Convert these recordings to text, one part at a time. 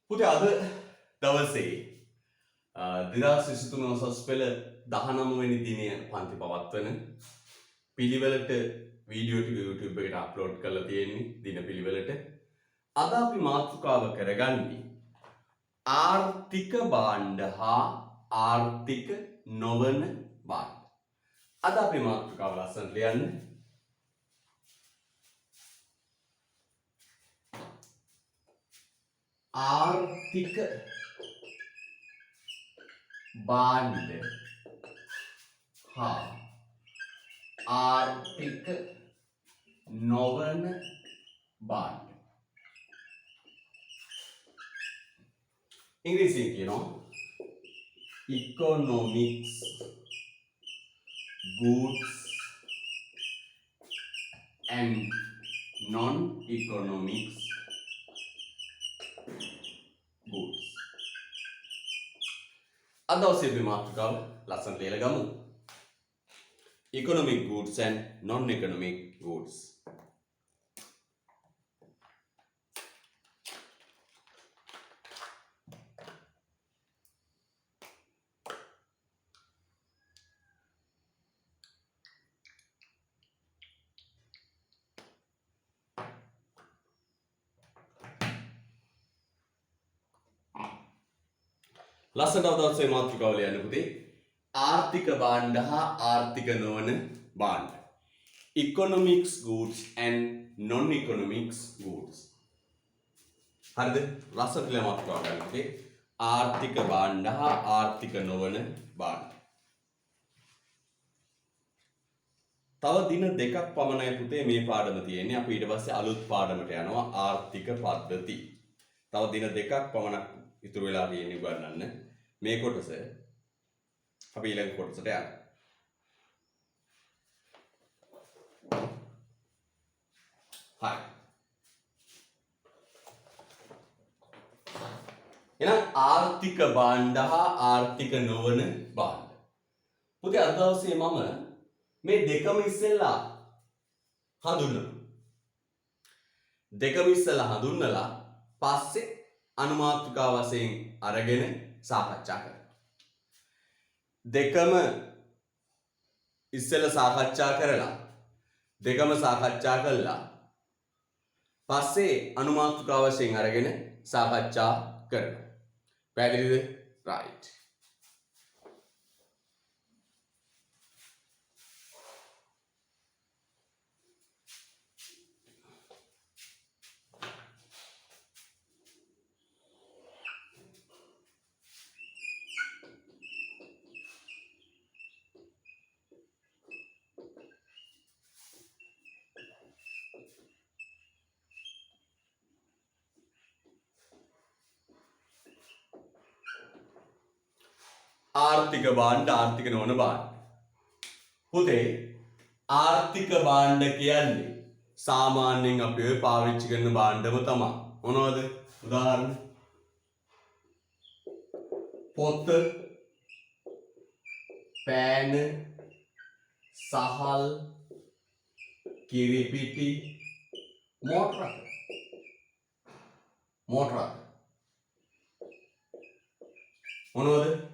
පුතේ අද දවසේ 2023 උසස් පෙළ 19 වෙනි දිනය පන්ති පවත්වන පිළිවෙලට වීඩියෝ ටික YouTube එකට අප්ලෝඩ් කරලා තියෙන්නේ දින පිළිවෙලට. අද අපි මාතෘකාව කරගන්නේ ආර්ථික භාණ්ඩ හා ආර්ථික නොවන භාණ්ඩ. අද අපි මාතෘකාව ලස්සනට ලියන්න. ආර්ථික භාණ්ඩ හා ආර්ථික නොවන භාණ්ඩ. ඉංග්‍රීසියෙන් කියනවා economics goods and non-economics goods. අද දවසේ අපි මාතෘකාව ලස්සනට ලියලා ගමු. Economic goods and non-economic goods. ලස්සනට දවසේ මාතෘකාව ලියන්න පුතේ. ආර්ථික භාණ්ඩ හා ආර්ථික නොවන භාණ්ඩ. Economics goods and non-economics goods. හරිද? ලස්සනට ලියලා මාතෘකාව ගන්න පුතේ. ආර්ථික භාණ්ඩ හා ආර්ථික නොවන භාණ්ඩ. තව දින දෙකක් පමණයි පුතේ මේ පාඩම තියෙන්නේ. අපි ඊට පස්සේ අලුත් පාඩමට යනවා ආර්ථික පද්ධති. තව දින දෙකක් පමණක් ඉතුරු වෙලා තියෙන්නේ උගන්වන්න. මේ කොටස අපි ඊළඟ කොටසට යනවා. හරි. එහෙනම් ආර්ථික භාණ්ඩ හා ආර්ථික නොවන භාණ්ඩ. පුතේ අද දවසේ මම මේ දෙකම ඉස්සෙල්ලා හඳුන්වනවා. දෙකම ඉස්සෙල්ලා හඳුන්වලා පස්සේ අනුමාත්‍රිකා වශයෙන් අරගෙන සාකච්ඡා කරනවා. දෙකම ඉස්සෙල්ලා සාකච්ඡා කරලා දෙකම සාකච්ඡා කළා. පස්සේ අනුමාත්‍රිකා වශයෙන් අරගෙන සාකච්ඡා කරනවා. පැහැදිලිද? right. ආර්ථික භාණ්ඩ ආර්ථික නොවන භාණ්ඩ. පුතේ ආර්ථික භාණ්ඩ කියන්නේ සාමාන්‍යයෙන් අපි ඔය පාවිච්චි කරන භාණ්ඩම තමයි. මොනවද? උදාහරණ පොත්, පෑන, සහල්, කිරිපිටි, මෝටර. මොනවද?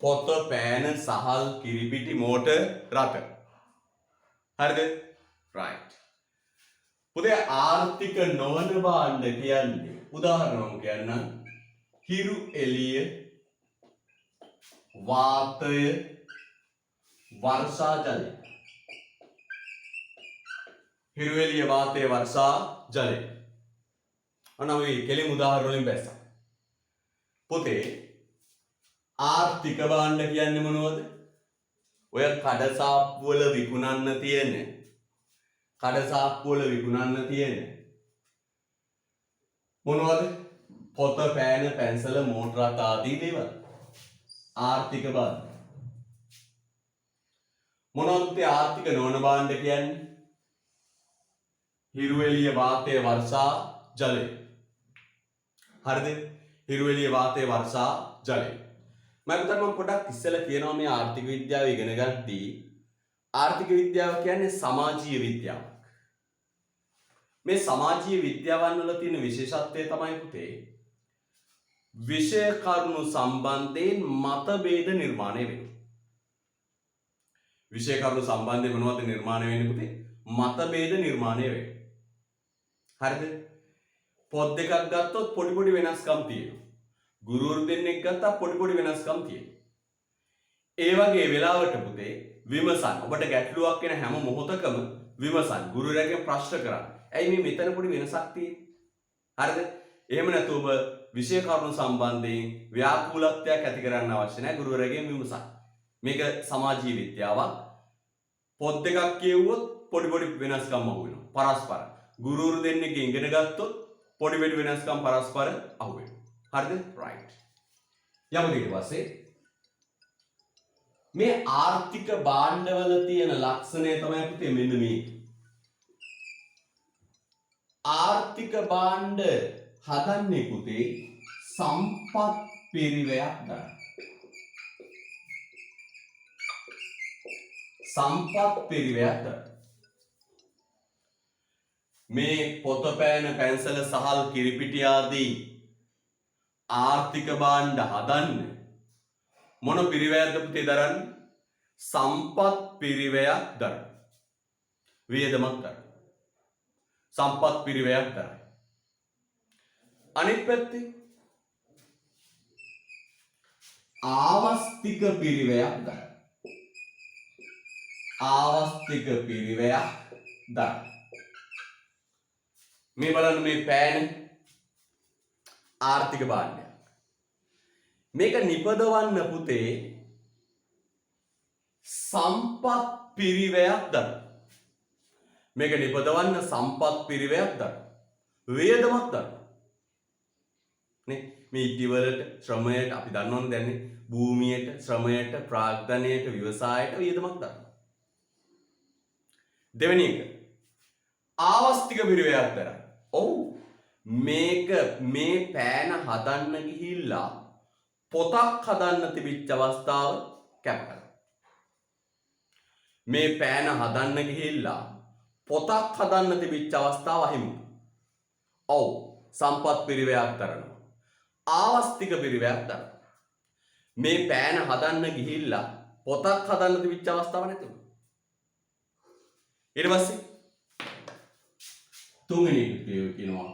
පොත, පෑන, සහල්, කිරිපිටි, මෝටර්, රථ. හරිද? right. පුතේ ආර්ථික නොවන භාණ්ඩ කියන්නේ උදාහරණයක් කියන්නම්. හිරු එළිය, වාතය, වර්ෂා ජලය. හිරු එළිය, වාතය, වර්ෂා ජලය. අන්න අපි කෙලින් උදාහරණ වලින් බැස්සා. පුතේ ආර්ථික භාණ්ඩ කියන්නේ මොනවද? ඔය කඩසාප්පු වල විකුණන්න තියෙන මොනවද? පොත, පෑන, පැන්සල, මෝටර රථ ආදී දේවල්. ආර්ථික භාණ්ඩ. මොනවද ආර්ථික නොවන භාණ්ඩ කියන්නේ? හිරු එළිය, වාතය, වර්ෂා ජලය. හරිද? හිරු එළිය, වාතය, වර්ෂා ජලය. මම පොඩක් ඉස්සෙල්ලා කියනවා මේ ආර්ථික විද්‍යාව ඉගෙන ගන්නදී ආර්ථික විද්‍යාව කියන්නේ සමාජීය විද්‍යාවක්. මේ සමාජීය විද්‍යාවන් වල තියෙන විශේෂත්වය තමයි පුතේ විෂය කරුණු සම්බන්ධයෙන් මතභේද නිර්මාණය වෙනවා. විෂය කරුණු සම්බන්ධයෙන් මොනවද නිර්මාණය වෙන්නේ පුතේ? මතභේද නිර්මාණය වෙනවා. හරිද? පොත් දෙකක් ගත්තොත් පොඩි පොඩි වෙනස්කම් තියෙනවා. ගුරුවරු දෙන්නෙක් ගත්තා පොඩි පොඩි වෙනස්කම් තියෙනවා. ඒ වගේ වෙලාවට පුතේ විමසන්න. ඔබට ගැටලුවක් වෙන හැම මොහොතකම විමසන්න. ගුරුවරයාගෙන් ප්‍රශ්න කරන්න. ඇයි මේ මෙතන පොඩි වෙනසක් තියෙන්නේ? හරිද? එහෙම නැත්නම් ඔබ විෂය කරුණු සම්බන්ධයෙන් ව්‍යාකූලත්වයක් ඇති කරන්න අවශ්‍ය නැහැ. ගුරුවරයාගෙන් විමසන්න. මේක සමාජීය විද්‍යාවක්. පොත් දෙකක් කියවුවොත් පොඩි පොඩි වෙනස්කම් අහු වෙනවා. පරස්පර. ගුරුවරු දෙන්නෙක් ඉගෙන ගත්තොත් පොඩි පොඩි වෙනස්කම් පරස්පර අහු වෙනවා. හරිද? රයිට්. යමු ඊට පස්සේ මේ ආර්ථික භාණ්ඩවල තියෙන ලක්ෂණය තමයි පුතේ මෙන්න මේ. ආර්ථික භාණ්ඩ හදන්නේ පුතේ සම්පත් පිරිවැයක් ගන්න. සම්පත් පිරිවැයක් ගන්න. මේ පොත පෑන පැන්සල සහල් කිරිපිටි ආදී ආර්ථික භාණ්ඩ හදන්න මොන පිරිවැයක්ද පුතේ දරන්නේ? සම්පත් පිරිවැයක් දරන. වියදමක් දරන. සම්පත් පිරිවැයක් දරන. අනිත් පැත්තේ ආවස්තික පිරිවැයක් දරන. ආවස්තික පිරිවැයක් දරන. මේ බලන්න මේ පෑන ආර්ථික භාණ්ඩයක්. මේක නිපදවන්න පුතේ සම්පත් පිරිවැයක් දරන. මේක නිපදවන්න සම්පත් පිරිවැයක් දරන. වියදමක් දරන. නේ මේ ඉදිවලට ශ්‍රමයට අපි දන්නවනේ දැන්නේ භූමියට ශ්‍රමයට ප්‍රාග්ධනයට ව්‍යවසායයට වියදමක් දරන. දෙවෙනි එක ආවස්තික පිරිවැයක් දරන. ඔව් මේක මේ පෑන හදන්න ගිහිල්ලා පොතක් හදන්න තිබිච්ච අවස්ථාව කැප කරනවා. මේ පෑන හදන්න ගිහිල්ලා පොතක් හදන්න තිබිච්ච අවස්ථාව අහිමි වුණා. ඔව් සම්පත් පිරිවැයක් දරනවා. ආවස්තික පිරිවැයක් දරනවා. මේ පෑන හදන්න ගිහිල්ලා පොතක් හදන්න තිබිච්ච අවස්ථාව නැති වුණා. ඊට පස්සේ තුන්වෙනි එක කියනවා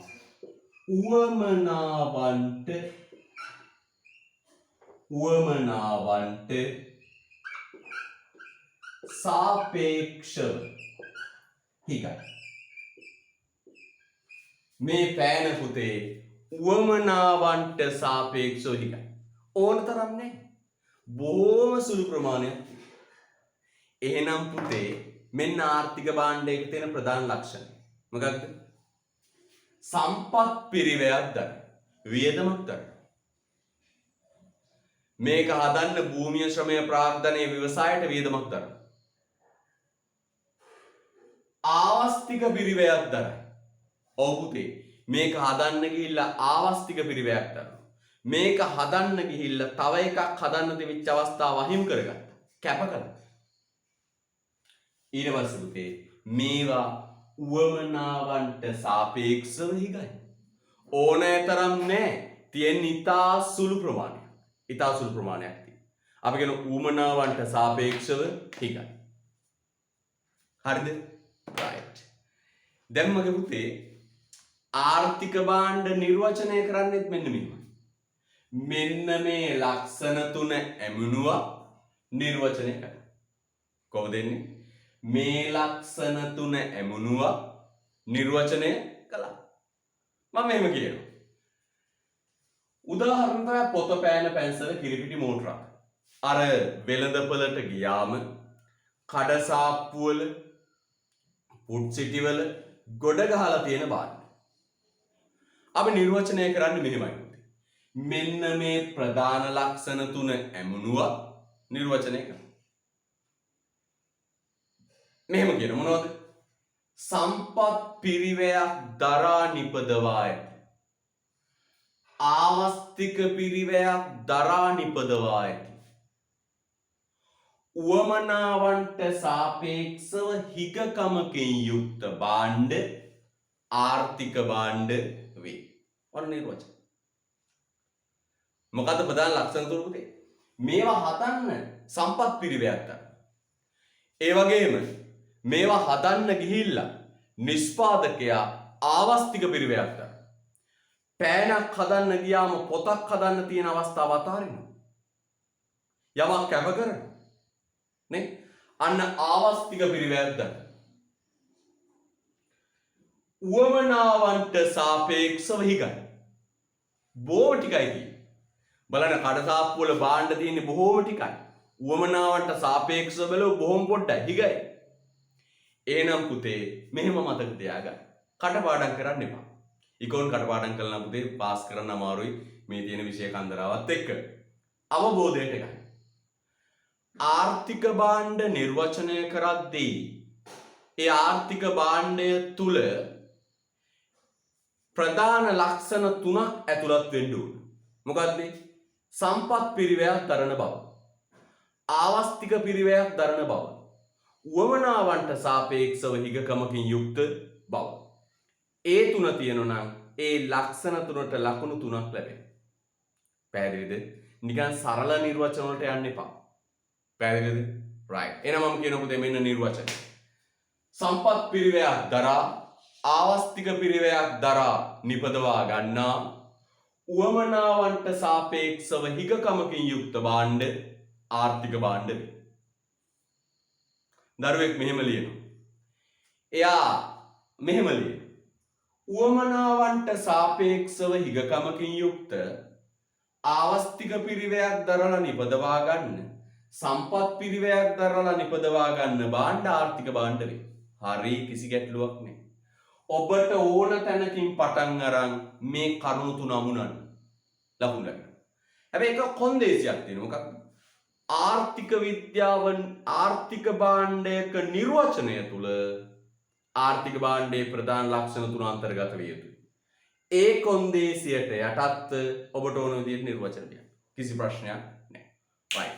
උවමනාවන්ට සාපේක්ෂව හිගයි. මේ පෑන පුතේ උවමනාවන්ට සාපේක්ෂව හිගයි. ඕන තරම් නෑ. බොහොම සුළු ප්‍රමාණයක්. එහෙනම් පුතේ මෙන්න ආර්ථික භාණ්ඩයක තියෙන ප්‍රධාන ලක්ෂණ. මොකක්ද? සම්පත් පිරිවැයක් දරන. වියදමක් දරන. මේක හදන්න භූමිය ශ්‍රමය ප්‍රාග්ධනය ව්‍යවසායයට වියදමක් දරන. ආවස්තික පිරිවැයක් දරන. ඔව් පුතේ මේක හදන්න ගිහිල්ලා ආවස්තික පිරිවැයක් දරනවා. මේක හදන්න ගිහිල්ලා තව එකක් හදන්න තිබිච්ච අවස්ථාව අහිමි කරගත්තා. කැප කළා. ඊට පස්සේ පුතේ මේවා උවමනාවන්ට සාපේක්ෂව හිගයි. ඕනෑ තරම් නෑ. තියෙන ඉතා සුළු ප්‍රමාණයක්. ඉතා සුළු ප්‍රමාණයක් තියෙනවා. අපි කියන උවමනාවන්ට සාපේක්ෂව හිගයි. හරිද? right. දැන් මගේ පුතේ ආර්ථික භාණ්ඩ නිර්වචනය කරන්නෙත් මෙන්න මෙහෙමයි. මෙන්න මේ ලක්ෂණ තුන ඇමුණුවා නිර්වචනය කරන්න. කොහොමද එන්නේ? මේ ලක්ෂණ තුන ඇමුණුවා නිර්වචනය කළා. මම මෙහෙම කියනවා. උදාහරණ තමයි පොත පෑන පැන්සල කිරිපිටි මෝටරක්. අර වෙළඳපළට ගියාම කඩසාප්පු වල පුට් සිටි වල ගොඩ ගහලා තියෙන භාණ්ඩ. අපි නිර්වචනය කරන්නේ මෙහෙමයි. මෙන්න මේ ප්‍රධාන ලක්ෂණ තුන ඇමුණුවා නිර්වචනය කරනවා. මෙහෙම කියන මොනවද? සම්පත් පිරිවැයක් දරා නිපදවා ඇත. ආවස්තික පිරිවැයක් දරා නිපදවා ඇති. උවමනාවන්ට සාපේක්ෂව හිගකමකින් යුක්ත භාණ්ඩ ආර්ථික භාණ්ඩ වේ. ඔන්න නිර්වචන. මොකද්ද ප්‍රධාන ලක්ෂණ තුන පුතේ? මේවා හදන්න සම්පත් පිරිවැයක් ගන්න. ඒ වගේම මේවා හදන්න ගිහිල්ලා නිෂ්පාදකයා ආවස්තික පිරිවැයක් ගන්න. පෑනක් හදන්න ගියාම පොතක් හදන්න තියෙන අවස්ථාව අතාරිනවා. යමක් කැප කරනවා. නේ? අන්න ආවස්තික පිරිවැයක් ගන්න. උවමනාවන්ට සාපේක්ෂව හිගයි. බොහොම ටිකයි තියෙන්නේ. බලන්න කඩසාප්පු වල බාණ්ඩ තියෙන්නේ බොහොම ටිකයි. උවමනාවන්ට සාපේක්ෂව බලව බොහොම පොඩ්ඩයි හිගයි. එහෙනම් පුතේ මෙහෙම මතක තියාගන්න. කටපාඩම් කරන්න එපා. ඉකෝන් කටපාඩම් කළා නම් පුතේ පාස් කරන්න අමාරුයි මේ තියෙන විෂය කන්දරාවත් එක්ක. අවබෝධයට ගන්න. ආර්ථික භාණ්ඩ නිර්වචනය කරද්දී ඒ ආර්ථික භාණ්ඩය තුල ප්‍රධාන ලක්ෂණ තුනක් ඇතුළත් වෙන්න ඕන. මොකක්ද? සම්පත් පිරිවැයක් දරන බව. ආවස්තික පිරිවැයක් දරන බව. උවමනාවන්ට සාපේක්ෂව හිගකමකින් යුක්ත බව. ඒ තුන තියෙනවා නම් ඒ ලක්ෂණ තුනට ලකුණු තුනක් ලැබෙනවා. පැහැදිලිද? නිකන් සරල නිර්වචන වලට යන්න එපා. පැහැදිලිද? right. එහෙනම් මම කියනකො මෙන්න නිර්වචන. සම්පත් පිරිවැයක් දරා ආවස්තික පිරිවැයක් දරා නිපදවා ගන්නා උවමනාවන්ට සාපේක්ෂව හිගකමකින් යුක්ත භාණ්ඩ ආර්ථික භාණ්ඩ වේ. දරුවෙක් මෙහෙම ලියනවා. එයා මෙහෙම ලියනවා. උවමනාවන්ට සාපේක්ෂව හිගකමකින් යුක්ත ආවස්තික පිරිවැයක් දරලා නිපදවා ගන්න සම්පත් පිරිවැයක් දරලා නිපදවා ගන්න භාණ්ඩ ආර්ථික භාණ්ඩ වේ. හරි, කිසි ගැටලුවක් නැහැ. ඔබට ඕන තැනකින් පටන් අරන් මේ කරුණු තුන අමුණන්න ලකුණු ලැබෙනවා. හැබැයි ඒක කොන්දේසියක් තියෙනවා. මොකක්ද? ආර්ථික විද්‍යාවන් ආර්ථික භාණ්ඩයක නිර්වචනය තුල ආර්ථික භාණ්ඩයේ ප්‍රධාන ලක්ෂණ තුන අන්තර්ගත විය යුතුයි. ඒ කොන්දේසියට යටත් ඔබට ඕන විදිහට නිර්වචන දෙන්න. කිසි ප්‍රශ්නයක් නැහැ. right.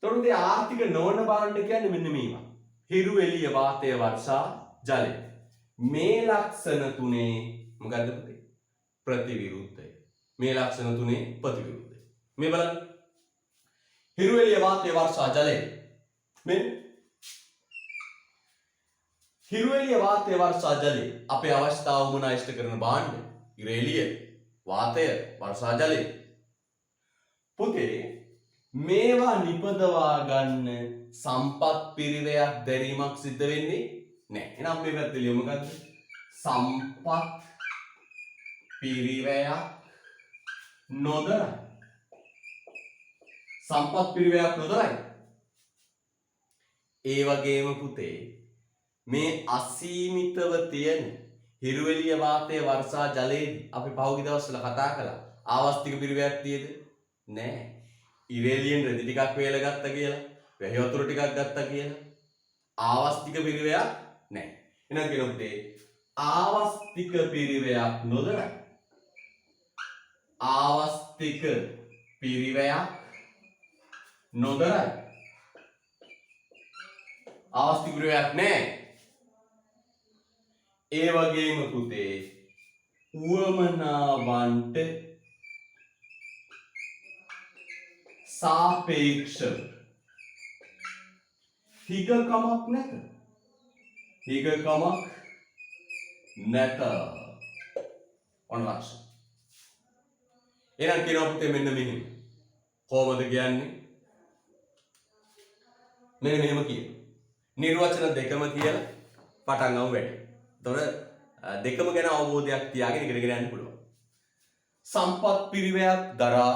තොරතුරු ආර්ථික නොවන භාණ්ඩ කියන්නේ මෙන්න මේවා. හිරු එළිය වාතය වර්ෂා ජලය. මේ ලක්ෂණ තුනේ මොකද්ද පුතේ? ප්‍රතිවිරුද්ධය. මේ ලක්ෂණ තුනේ ප්‍රතිවිරුද්ධය. මේ බලන්න. හිරු එළිය වාතය වර්ෂා ජලය. මේ හිරු එළිය වාතය වර්ෂා ජලය අපේ අවශ්‍යතාව වුණා ඉෂ්ට කරන භාණ්ඩ. හිරු එළිය වාතය වර්ෂා ජලය. පුතේ මේවා නිපදවා ගන්න සම්පත් පිරිවැයක් දැරීමක් සිද්ධ වෙන්නේ නැහැ. එහෙනම් මේ පැත්තේ ලියමු මොකද්ද? සම්පත් පිරිවැයක් නොදරයි. සම්පත් පිරිවැයක් නොදරයි. ඒ වගේම පුතේ මේ අසීමිතව තියෙන හිරු එළිය වාතය වර්ෂා ජලයේදී අපි පහුගිය දවස්වල කතා කළා. ආවස්තික පිරිවැයක් තියෙද? නැහැ. ඉරේලියෙන් රෙදි ටිකක් වේල ගත්තා කියලා, වැහි වතුර ටිකක් ගත්තා කියලා. ආවස්තික පිරිවැයක් නැහැ. එහෙනම් කියනවා පුතේ ආවස්තික පිරිවැයක් නොදරයි. ආවස්තික පිරිවැයක් නොදරයි. ආවස්තික පිරිවැයක් නැහැ. ඒ වගේම පුතේ උවමනාවන්ට සාපේක්ෂව හිගකමක් නැත. හිගකමක් නැත. ඔන්නලක්ෂ. එහෙනම් කියනවා පුතේ මෙන්න මෙහෙම. කොහොමද කියන්නේ? මෙන්න මෙහෙම කියන. නිර්වචන දෙකම කියලා පටන් ගමු වැඩි. එතකොට දෙකම ගැන අවබෝධයක් තියාගෙන ඉගෙනගෙන යන්න පුළුවන්. සම්පත් පිරිවැයක් දරා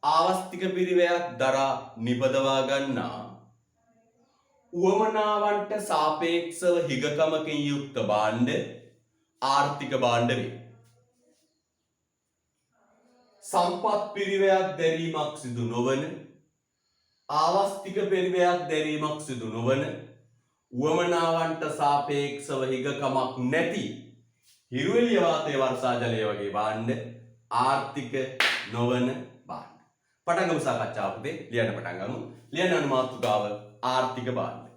ආවස්තික පිරිවැයක් දරා නිපදවා ගන්නා උවමනාවන්ට සාපේක්ෂව හිගකමකින් යුක්ත භාණ්ඩ ආර්ථික භාණ්ඩ වේ. සම්පත් පිරිවැයක් දැරීමක් සිදු නොවන ආවස්තික පිරිවැයක් දැරීමක් සිදු නොවන උවමනාවන්ට සාපේක්ෂව හිගකමක් නැති හිරු එළිය වාතය වර්ෂා ජලය වගේ භාණ්ඩ ආර්ථික නොවන භාණ්ඩ. පටන් ගමු සාකච්ඡාව පුතේ. ලියන්න පටන් ගමු. ලියන්න අනුමාතෘකාව ආර්ථික භාණ්ඩ.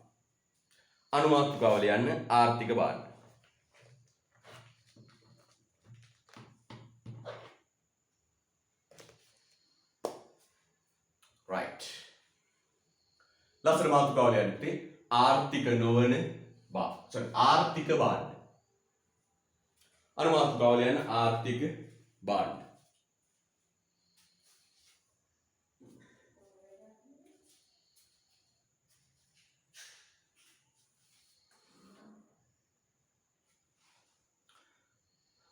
අනුමාතෘකාව ලියන්න ආර්ථික භාණ්ඩ. right. ලස්සන මාතෘකාව ලියන්නේ ආර්ථික නොවන ආර්ථික භාණ්ඩ. මාතෘකාව ලියන්න ආර්ථික භාණ්ඩ.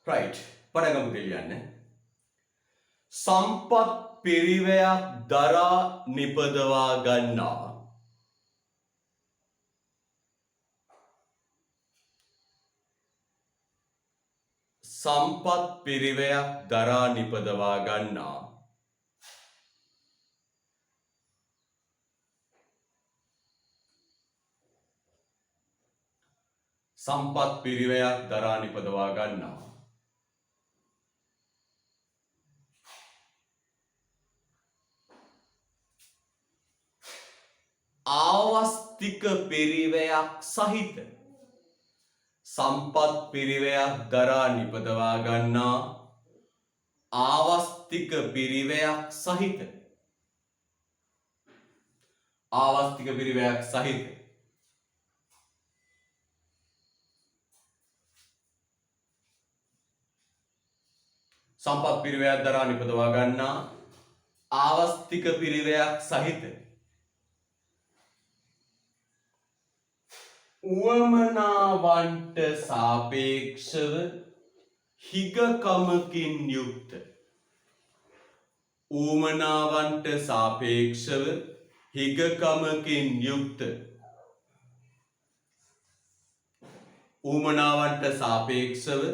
right. පටන් ගමු දෙලියන්න. සම්පත් පිරිවැයක් දරා නිපදවා ගන්නා සම්පත් පිරිවැයක් දරා නිපදවා ගන්නා සම්පත් පිරිවැයක් දරා නිපදවා ගන්නා ආවස්තික පිරිවැයක් සහිත සම්පත් පිරිවැයක් දරා නිපදවා ගන්නා ආවස්තික පිරිවැයක් සහිත ආවස්තික පිරිවැයක් සහිත සම්පත් පිරිවැයක් දරා නිපදවා ගන්නා ආවස්තික පිරිවැයක් සහිත උවමනාවන්ට සාපේක්ෂව හිගකමකින් යුක්ත උවමනාවන්ට සාපේක්ෂව හිගකමකින් යුක්ත උවමනාවන්ට සාපේක්ෂව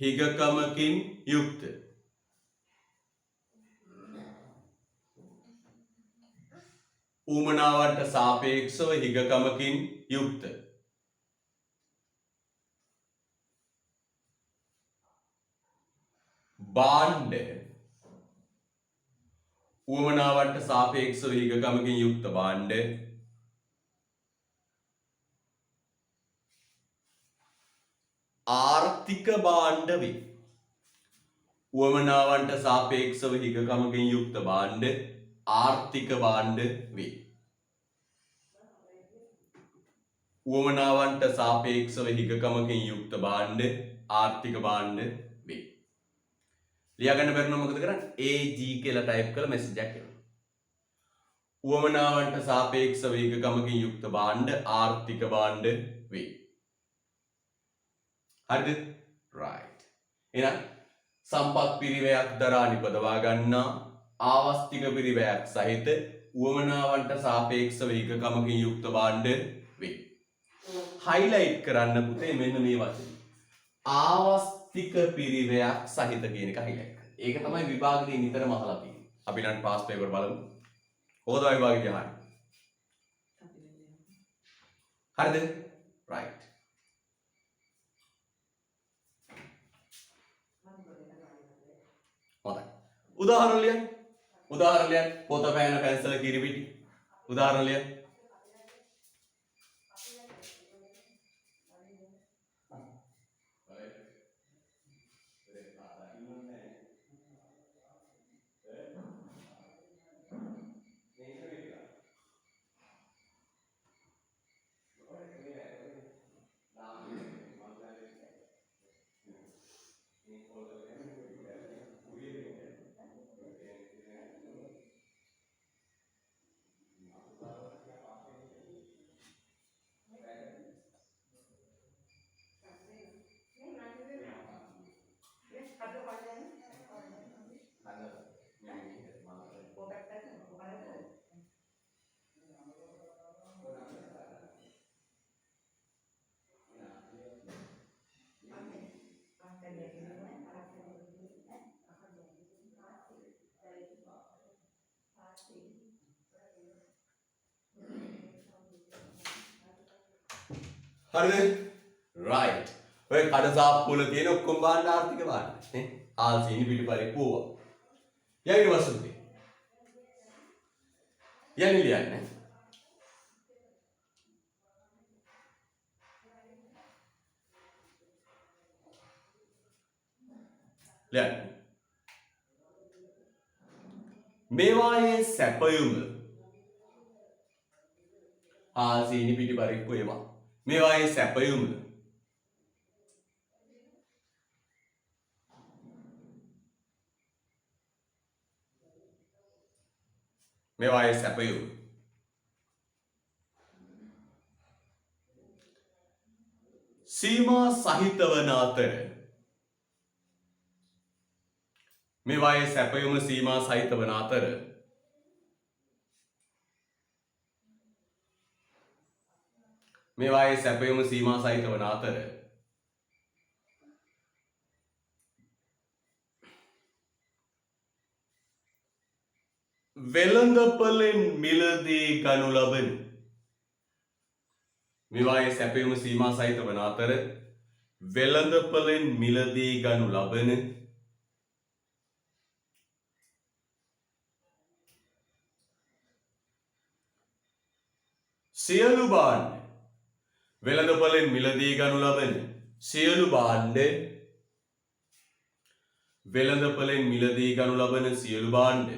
හිගකමකින් යුක්ත උවමනාවන්ට සාපේක්ෂව හිගකමකින් යුක්ත භාණ්ඩ උවමනාවන්ට සාපේක්ෂව හිගකමකින් යුක්ත භාණ්ඩ ආර්ථික භාණ්ඩ වේ. උවමනාවන්ට සාපේක්ෂව හිගකමකින් යුක්ත භාණ්ඩ ආර්ථික භාණ්ඩ වේ. උවමනාවන්ට සාපේක්ෂව හිගකමකින් යුක්ත භාණ්ඩ ආර්ථික භාණ්ඩ වේ. ලියා ගන්න බැරි නම් මොකද කරන්නේ? AG කියලා ටයිප් කරලා මෙසේජ් එකක් එනවා. උවමනාවන්ට සාපේක්ෂව හිගකමකින් යුක්ත භාණ්ඩ ආර්ථික භාණ්ඩ වේ. හරිද? right. එහෙනම් සම්පත් පිරිවැයක් දරා නිපදවා ගන්නා ආවස්තික පිරිවැයක් සහිත උවමනාවන්ට සාපේක්ෂව හිගකමකින් යුක්ත භාණ්ඩ වේ. highlight කරන්න පුතේ මෙන්න මේ වචනේ. ආවස්තික පිරිවැයක් සහිත කියන එක highlight කරන්න. ඒක තමයි විභාගයේ නිතරම අහලා තියෙන්නේ. අපි ඊළඟ පාස් පේපර් බලමු. කොහොමද විභාගයේ අහන්නේ? හරිද? right. හොඳයි. උදාහරණ ලියන්න. උදාහරණ ලියන්න. පොත පෑන පැන්සල කිරිපිටි. උදාහරණ ලියන්න. හරිද? right. ඔය කඩසාප්පු වල තියෙන ඔක්කොම භාණ්ඩ ආර්ථික භාණ්ඩ නේ. ආල්සීනි පිළිපරි පෝවා. යන්නේ වසුන්ති. යන්නේ ලියන්නේ. ලියන්න. මේවායේ සැපයුම සීනි පිටි පරිප්පු ඒවා. මේවායේ සැපයුම මේවායේ සැපයුම සීමා සහිත වන අතර මේවායේ සැපයුම සීමා සහිත වන අතර මේවායේ සැපයුම සීමා සහිත වන අතර වෙළඳපොළෙන් මිලදී ගනු ලබන මේවායේ සැපයුම සීමා සහිත වන අතර වෙළඳපොළෙන් මිලදී ගනු ලබන සියලු භාණ්ඩ වෙළඳපොළෙන් මිලදී ගනු ලබන සියලු භාණ්ඩ වෙළඳපොළෙන් මිලදී ගනු ලබන සියලු භාණ්ඩ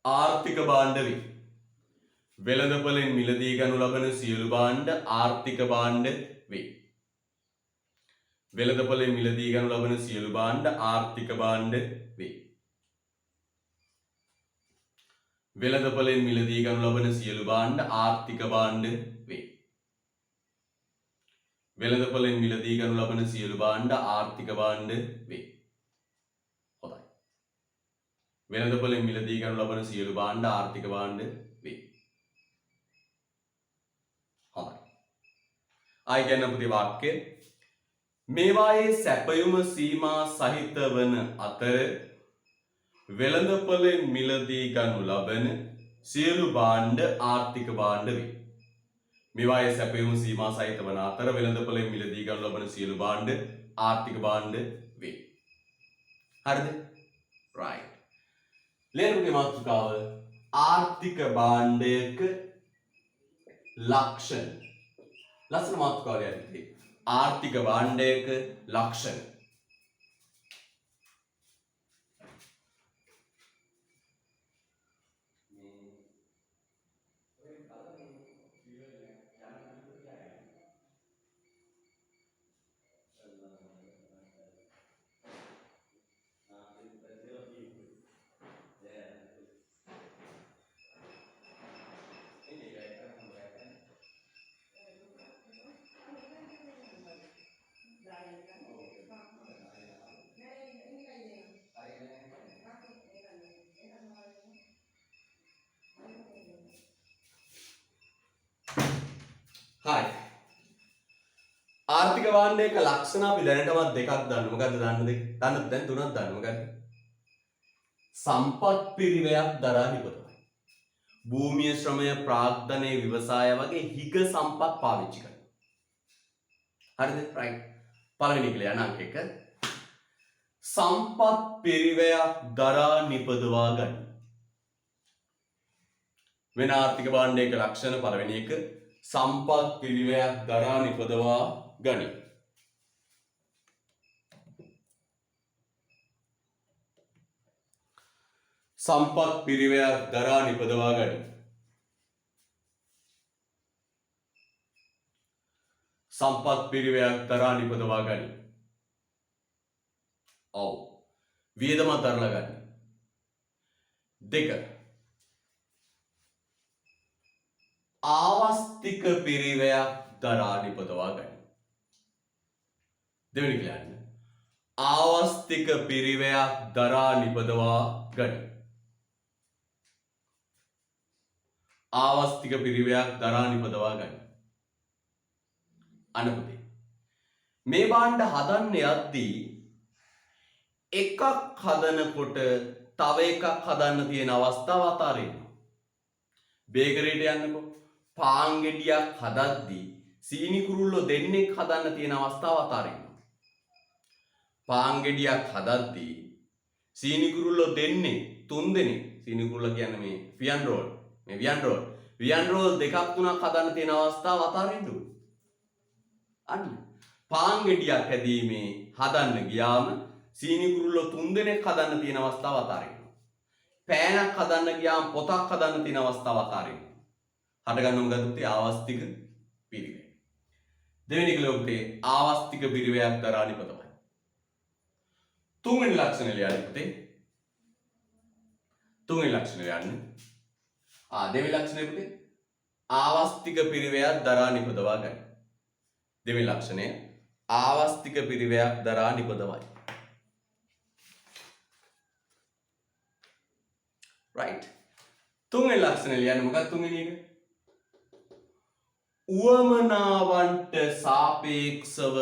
ආර්ථික භාණ්ඩ වේ. වෙළඳපොළෙන් මිලදී ගනු ලබන සියලු භාණ්ඩ ආර්ථික භාණ්ඩ වේ. වෙළඳපොළෙන් මිලදී ගනු ලබන සියලු භාණ්ඩ ආර්ථික භාණ්ඩ වේ. වෙළඳපොළෙන් මිලදී ගනු ලබන සියලු භාණ්ඩ ආර්ථික භාණ්ඩ වේ. වෙළඳපොළෙන් මිලදී ගනු ලබන සියලු භාණ්ඩ ආර්ථික භාණ්ඩ වේ. හොඳයි. වෙළඳපොළෙන් මිලදී ගනු ලබන සියලු භාණ්ඩ ආර්ථික භාණ්ඩ වේ. හොඳයි. ආයි කියන්න පුතේ වාක්‍ය මේවායේ සැපයුම සීමා සහිත වන අතර වෙළඳපොළෙන් මිලදී ගනු ලබන සියලු භාණ්ඩ ආර්ථික භාණ්ඩ වේ. මේවායේ සැපයුම සීමා සහිත වන අතර වෙළඳපොළෙන් මිලදී ගනු ලබන සියලු භාණ්ඩ ආර්ථික භාණ්ඩ වේ. හරිද? right. ලියන්නේ මාතෘකාව ආර්ථික භාණ්ඩයක ලක්ෂණ. ලස්සන මාතෘකාවක් යන්නේ. ආර්ථික භාණ්ඩයක ලක්ෂණ. හරි. ආර්ථික භාණ්ඩයක ලක්ෂණ අපි දැනටමත් දෙකක් දන්නවා. මොකද්ද දන්නද? දන්නද? දැන් තුනක් දන්නවා. මොකද්ද? සම්පත් පිරිවැයක් දරා නිපදවයි. භූමිය, ශ්‍රමය, ප්‍රාග්ධනය, ව්‍යවසාය වගේ හිග සම්පත් පාවිච්චි කරනවා. හරිද? right. පළවෙනි කියලා යන අංක 1. සම්පත් පිරිවැයක් දරා නිපදවා ගන්න. වෙන ආර්ථික භාණ්ඩයක ලක්ෂණ පළවෙනි එක සම්පත් පිරිවැයක් දරා නිපදවා ගනි. සම්පත් පිරිවැයක් දරා නිපදවා ගනි. සම්පත් පිරිවැයක් දරා නිපදවා ගනි. ඔව්. වියදමක් දරලා ගන්න. 2. ආවස්තික පිරිවැයක් දරා නිපදවා ගනි. දෙවෙනි කියන්න. ආවස්තික පිරිවැයක් දරා නිපදවා ගනි. ආවස්තික පිරිවැයක් දරා නිපදවා ගනි. අනපුතේ. මේ භාණ්ඩ හදන්න යද්දී එකක් හදනකොට තව එකක් හදන්න තියෙන අවස්ථාව අතාරින්න. බේකරියට යන්නකෝ. පාන් ගෙඩියක් හදද්දී සීනි කුරුල්ලෝ දෙන්නෙක් හදන්න තියෙන අවස්ථාව අතාරින්න. පාන් ගෙඩියක් හදද්දී සීනි කුරුල්ලෝ දෙන්නේ 3 දෙනෙක්. සීනි කුරුල්ලා කියන්නේ මේ වියන් රෝල්. මේ වියන් රෝල් දෙකක් තුනක් හදන්න තියෙන අවස්ථාව අතාරින්න. අන්න පාන් ගෙඩියක් හැදීමේ හදන්න ගියාම සීනි කුරුල්ලෝ 3 දෙනෙක් හදන්න තියෙන අවස්ථාව අතාරිනවා. පෑනක් හදන්න ගියාම පොතක් හදන්න තියෙන අවස්ථාව අතාරිනවා. හට ගන්නම ගත්තොත් ආවස්තික පිරිවැය. දෙවෙනි එක ලෝකයේ ආවස්තික පිරිවැයක් දරා නිපදවයි. තුන්වෙනි ලක්ෂණය ලියන්න පුතේ. තුන්වෙනි ලක්ෂණය ලියන්න. දෙවෙනි ලක්ෂණය පුතේ ආවස්තික පිරිවැයක් දරා නිපදවා ගන්න. දෙවෙනි ලක්ෂණය ආවස්තික පිරිවැයක් දරා නිපදවයි. right. තුන්වෙනි ලක්ෂණය ලියන්න මොකක්ද තුන්වෙනි එක? උවමනාවන්ට සාපේක්ෂව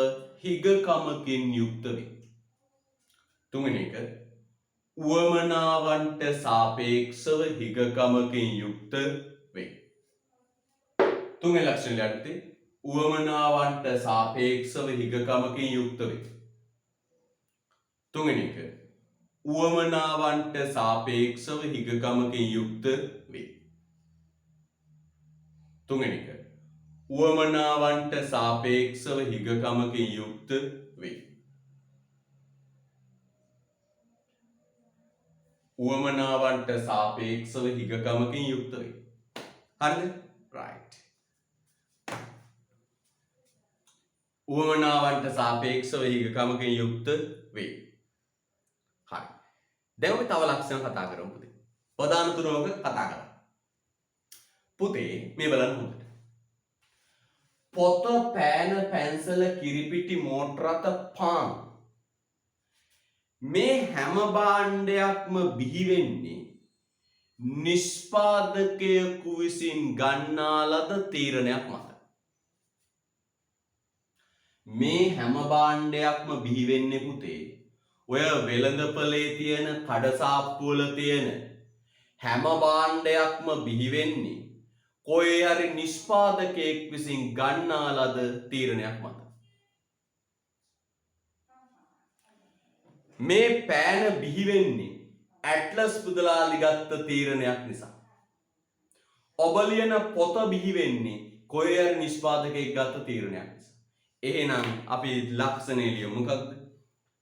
හිගකමකින් යුක්ත වේ. තුන්වෙනි එක උවමනාවන්ට සාපේක්ෂව හිගකමකින් යුක්ත වේ. තුන්වෙනි ලක්ෂණය ලියන්න උවමනාවන්ට සාපේක්ෂව හිගකමකින් යුක්ත වේ. තුන්වෙනි එක උවමනාවන්ට සාපේක්ෂව හිගකමකින් යුක්ත වේ. තුන්වෙනි එක උවමනාවන්ට සාපේක්ෂව හිගකමකින් යුක්ත වේ. උවමනාවන්ට සාපේක්ෂව හිගකමකින් යුක්ත වේ. හරිද? right. උවමනාවන්ට සාපේක්ෂව හිගකමකින් යුක්ත වේ. හරි. දැන් අපි තව ලක්ෂණ කතා කරමු පුතේ. ප්‍රධාන තුනක කතා කරමු. පුතේ මේ බලන්න හොඳට. පොත, පෑන, පැන්සල, කිරිපිටි, මෝටර රථ, පාන් මේ හැම භාණ්ඩයක්ම බිහි වෙන්නේ නිෂ්පාදකයෙකු විසින් ගන්නා ලද තීරණයක් මත. මේ හැම භාණ්ඩයක්ම බිහි වෙන්නේ පුතේ ඔය වෙළඳපොලේ තියෙන කඩසාප්පු වල තියෙන හැම භාණ්ඩයක්ම බිහි වෙන්නේ කොහේ හරි නිෂ්පාදකයෙක් විසින් ගන්නා ලද තීරණයක් මත. මේ පෑන බිහි වෙන්නේ ඇට්ලස් පුදලාලි ගත්ත තීරණයක් නිසා. ඔබ ලියන පොත බිහි වෙන්නේ කොහේ හරි නිෂ්පාදකයෙක් ගත්ත තීරණයක් නිසා. එහෙනම් අපි ලක්ෂණය ලියමු මොකක්ද?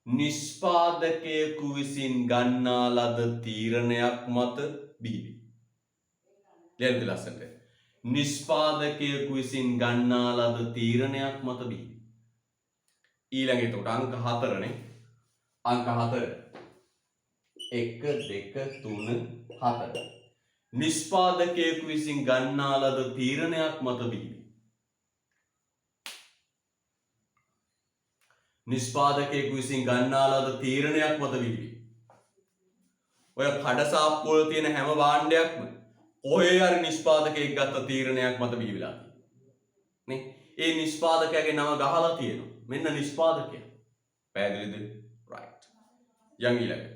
නිෂ්පාදකයෙකු විසින් ගන්නා ලද තීරණයක් මත බිහි වේ. ලියන්න ලස්සනට. නිෂ්පාදකයෙකු විසින් ගන්නා ලද තීරණයක් මත බිහි වේ. ඊළඟ එතකොට අංක 4 නේ. අංක 4 1 2 3 4 නිෂ්පාදකයෙකු විසින් ගන්නා ලද තීරණයක් මත බිහි වේ. නිෂ්පාදකයෙකු විසින් ගන්නා ලද තීරණයක් මත බිහි වේ. ඔය කඩසාප්පු වල තියෙන හැම භාණ්ඩයක්ම කොහේ හරි නිෂ්පාදකයෙක් ගත්ත තීරණයක් මත බිහි වෙලා තියෙනවා. නේ? ඒ නිෂ්පාදකයාගේ නම ගහලා තියෙනවා. මෙන්න නිෂ්පාදකයා. පැහැදිලිද? right. යන් ඊළඟ.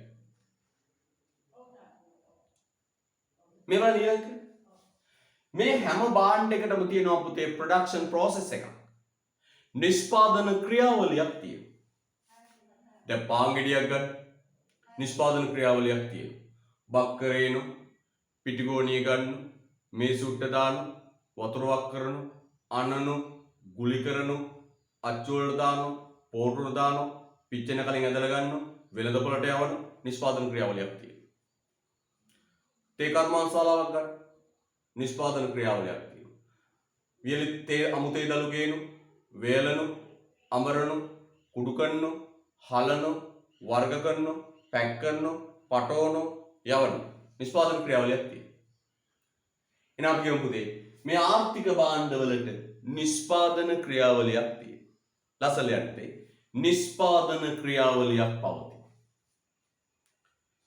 මේවා ලියන්න. මේ හැම භාණ්ඩයකටම තියෙනවා පුතේ ප්‍රොඩක්ෂන් ප්‍රොසෙස් එකක්. නිෂ්පාදන ක්‍රියාවලියක් තියෙනවා. දැන් පාන් ගෙඩියක් ගන්න. නිෂ්පාදන ක්‍රියාවලියක් තියෙනවා. බක්කරේනු පිටිගෝණිය ගන්න, මේසුට්ට දාන්න, වතුර වක් කරන, අනනු, ගුලි කරනු, අච්චු වලට දාන්න, පෝටුවට දාන්න, පිච්චෙන කලින් ඇදලා ගන්න, වෙළඳපොළට යවන නිෂ්පාදන ක්‍රියාවලියක් තියෙනවා. තේ කර්මාන්තශාලාවක් ගන්න. නිෂ්පාදන ක්‍රියාවලියක් තියෙනවා. වියලි තේ අමුතේ දළු ගේනු, වේලනු, අමරනු, කුඩු කරනු, හලනු, වර්ග කරනු, පැක් කරනු, පටවනු, යවනු නිෂ්පාදන ක්‍රියාවලියක් තියෙනවා. එහෙනම් අපි කියමු පුතේ මේ ආර්ථික භාණ්ඩවලට නිෂ්පාදන ක්‍රියාවලියක් තියෙනවා. ලස්සල යන්නේ නිෂ්පාදන ක්‍රියාවලියක් පවතී.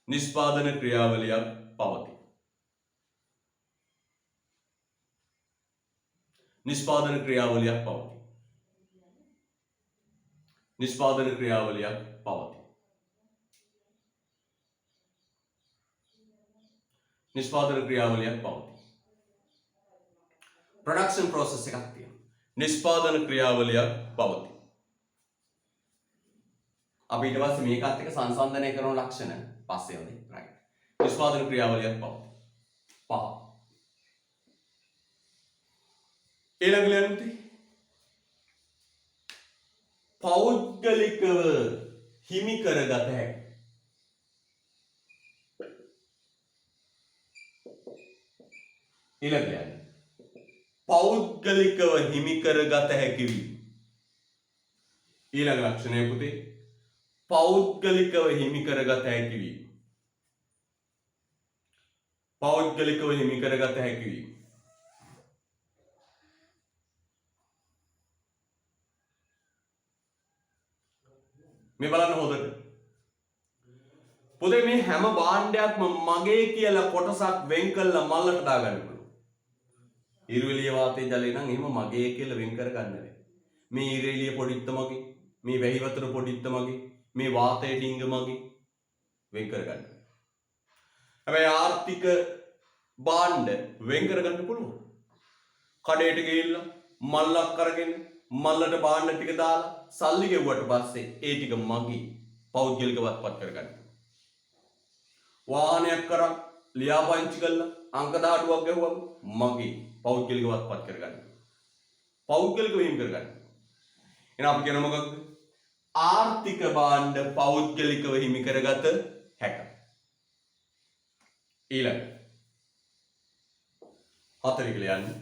නිෂ්පාදන ක්‍රියාවලියක් පවතී. නිෂ්පාදන ක්‍රියාවලියක් පවතී. නිෂ්පාදන ක්‍රියාවලියක් පවතී. නිෂ්පාදන ක්‍රියාවලියක් පවතී. ප්‍රොඩක්ෂන් ප්‍රොසෙස් එකක් තියෙනවා. නිෂ්පාදන ක්‍රියාවලියක් පවතී. අපි ඊට පස්සේ මේකත් එක්ක සංසන්දනය කරන ලක්ෂණ පස්සේ යන්නේ. right. නිෂ්පාදන ක්‍රියාවලියක් පවතී. 5. ඊළඟ ලියන්න පෞද්ගලිකව හිමි කරගත හැකි. ඊළඟ කියන්නේ පෞද්ගලිකව හිමි කරගත හැකි වීම. ඊළඟ ලක්ෂණය පුතේ පෞද්ගලිකව හිමි කරගත හැකි වීම. පෞද්ගලිකව හිමි කරගත හැකි වීම. මේ බලන්න හොඳට. පුතේ මේ හැම භාණ්ඩයක්ම මගේ කියලා කොටසක් වෙන් කළා මල්ලට දාගන්න පුළුවන්. ඉරවිලිය වාතයේ ජලය නම් එහෙම මගේ කියලා වෙන් කරගන්න බැහැ. මේ ඉරවිලිය පොඩිත්ත මගේ, මේ වැහි වතුර පොඩිත්ත මගේ, මේ වාතයේ ඩිංග මගේ වෙන් කරගන්න. හැබැයි ආර්ථික භාණ්ඩ වෙන් කරගන්න පුළුවන්. කඩේට ගිහිල්ලා මල්ලක් අරගෙන මල්ලට භාණ්ඩ ටික දාලා සල්ලි ගෙවුවට පස්සේ ඒ ටික මගේ පෞද්ගලිකවත් පත් කරගන්න. වාහනයක් කරන් ලියාපදිංචි කළා අංක 18ක් ගැහුවම මගේ පෞද්ගලිකවත් පත් කරගන්න. පෞද්ගලිකව හිමි කරගන්න. එහෙනම් අපි කියන මොකක්ද? ආර්ථික භාණ්ඩ පෞද්ගලිකව හිමි කරගත හැකියි. ඊළඟ හතර කියලා යන්නේ.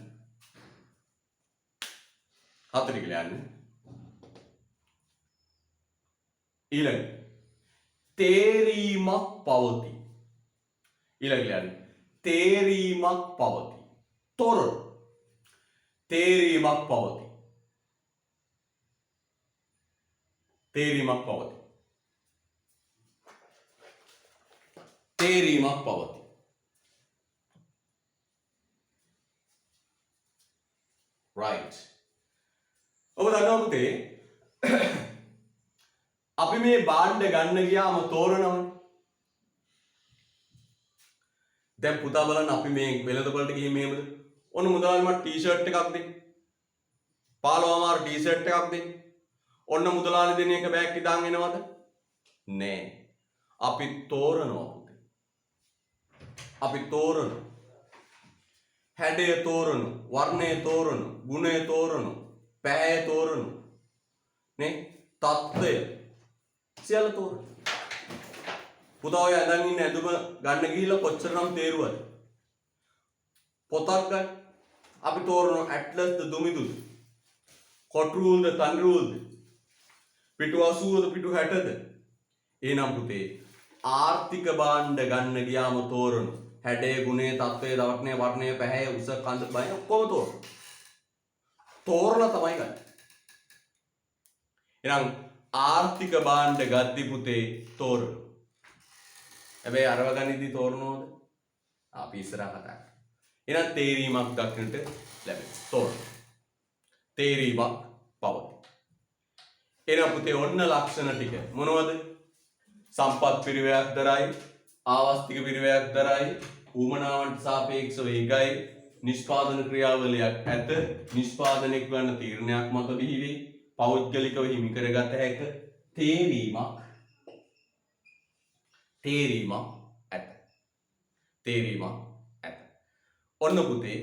හතර කියලා යන්නේ. ඊළඟ තේරීමක් පවතී. ඊළඟ කියන්නේ තේරීමක් පවතී. තොරණ තේරීමක් පවතී. තේරීමක් පවතී. තේරීමක් පවතී. right. ඔබ දන්නවා පුතේ අපි මේ භාණ්ඩ ගන්න ගියාම තෝරනවනේ. දැන් පුතා බලන්න අපි මේ වෙළඳපොළට ගිහින් මෙහෙමද? ඔන්න මුදලාලි මට ටී-ෂර්ට් එකක් දෙන්න. 15 මාර ටී-ෂර්ට් එකක් දෙන්න. ඔන්න මුදලාලි දෙන එක බෑග් ඉදාන් එනවද? නෑ. අපි තෝරනවා පුතේ. අපි තෝරනවා. හැඩය තෝරනවා, වර්ණය තෝරනවා, ගුණය තෝරනවා, පැහැය තෝරනවා. නේ? තත්ත්වය සියල්ල තෝරනවා. පුතා ඔය ඇඳන් ඉන්න ඇඳුම ගන්න ගිහිල්ලා කොච්චරනම් තේරුවද? පොතක් ගන්න. අපි තෝරනවා ඇට්ලස්ද දුමිදුද? කොට්රූල්ද තන්රූල්ද? පිටු 80ද පිටු 60ද? එහෙනම් පුතේ ආර්ථික භාණ්ඩ ගන්න ගියාම තෝරනවා. හැඩය ගුණය තත්ත්වය දවටනය වර්ණය පැහැය උස කඳ බය ඔක්කොම තෝරලා තමයි ගන්න. එහෙනම් ආර්ථික භාණ්ඩ ගද්දි පුතේ තෝරන. හැබැයි අරව ගනිද්දි තෝරනවද? අපි ඉස්සරහ කතා කරමු. එහෙනම් තේරීමක් දක්නට ලැබෙනවා. තෝරන. තේරීමක් පවතී. එහෙනම් පුතේ ඔන්න ලක්ෂණ ටික මොනවද? සම්පත් පිරිවැයක් දරයි, ආවස්තික පිරිවැයක් දරයි, ඌමනාවන්ට සාපේක්ෂව ඒකයි, නිෂ්පාදන ක්‍රියාවලියක් ඇත, නිෂ්පාදනයක් වන තීරණයක් මත බිහි වේ, පෞද්ගලිකව හිමි කරගත හැක, තේරීමක් ඇත. තේරීමක් ඇත. ඔන්න පුතේ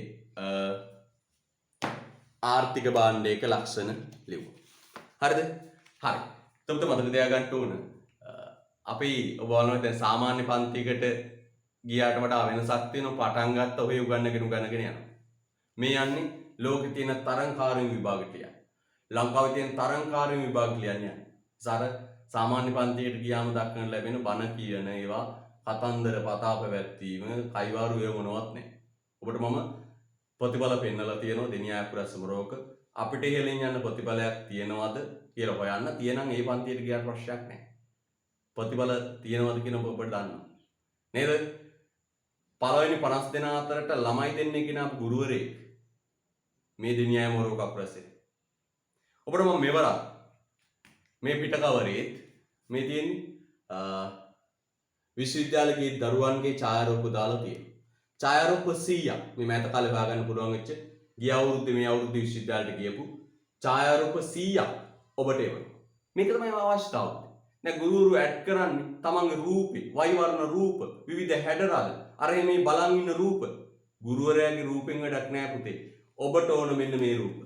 ආර්ථික භාණ්ඩයක ලක්ෂණ ලියමු. හරිද? හරි. එතකොට මතක තියාගන්න ඕන අපි ඔබ බලනවා දැන් සාමාන්‍ය පන්තියකට ගියාට වඩා වෙනසක් තියෙනවා. පටන් ගත්ත ඔය උගන්නගෙන යනවා. මේ යන්නේ ලෝකේ තියෙන තරංකාරීන් විභාගයට යන්නේ. ලංකාවේ තියෙන තරංකාරීන් විභාගයට යන්නේ. සාමාන්‍ය පන්තියකට ගියාම දක්වන්න ලැබෙන බණ කියන ඒවා කතන්දර පතා පැවැත්වීම කයිවාරු ඒ මොනවත් නැහැ. ඔබට මම ප්‍රතිඵල පෙන්නලා තියෙනවා දෙනියා පුරස්මරෝක අපිට ඉහළින් යන ප්‍රතිඵලයක් තියෙනවද කියලා හොයන්න. තියෙනම් ඒ පන්තියට ගියාට ප්‍රශ්නයක් නැහැ. ප්‍රතිඵල තියෙනවද කියන ඔබ ඔබට දන්නවා නේද? පළවෙනි 50 දෙනා අතරට ළමයි දෙන්නේ කියන අපේ ගුරුවරයෙක් මේ දෙනියා මොරෝක අප්‍රසේ. ඔබට මම මෙවරක් මේ පිටකවරේත් මේ තියෙන්නේ විශ්වවිද්‍යාලයේ දරුවන්ගේ ඡායාරූප දාලා තියෙනවා. ඡායාරූප 100ක් මේ මෑත කාලේ හොයාගන්න පුළුවන් වෙච්ච ගිය අවුරුද්දේ මේ අවුරුද්දේ විශ්වවිද්‍යාලයට ගියපු ඡායාරූප 100ක් ඔබට එවනවා. මේක තමයි අවශ්‍යතාවය. දැන් ගුරුවරු ඇඩ් කරන්නේ තමන්ගේ රූපේ, වෛවර්ණ රූප, විවිධ හැඩරල, අර මේ බලන් ඉන්න රූප. ගුරුවරයාගේ රූපෙන් වැඩක් නෑ පුතේ. ඔබට ඕන මෙන්න මේ රූප.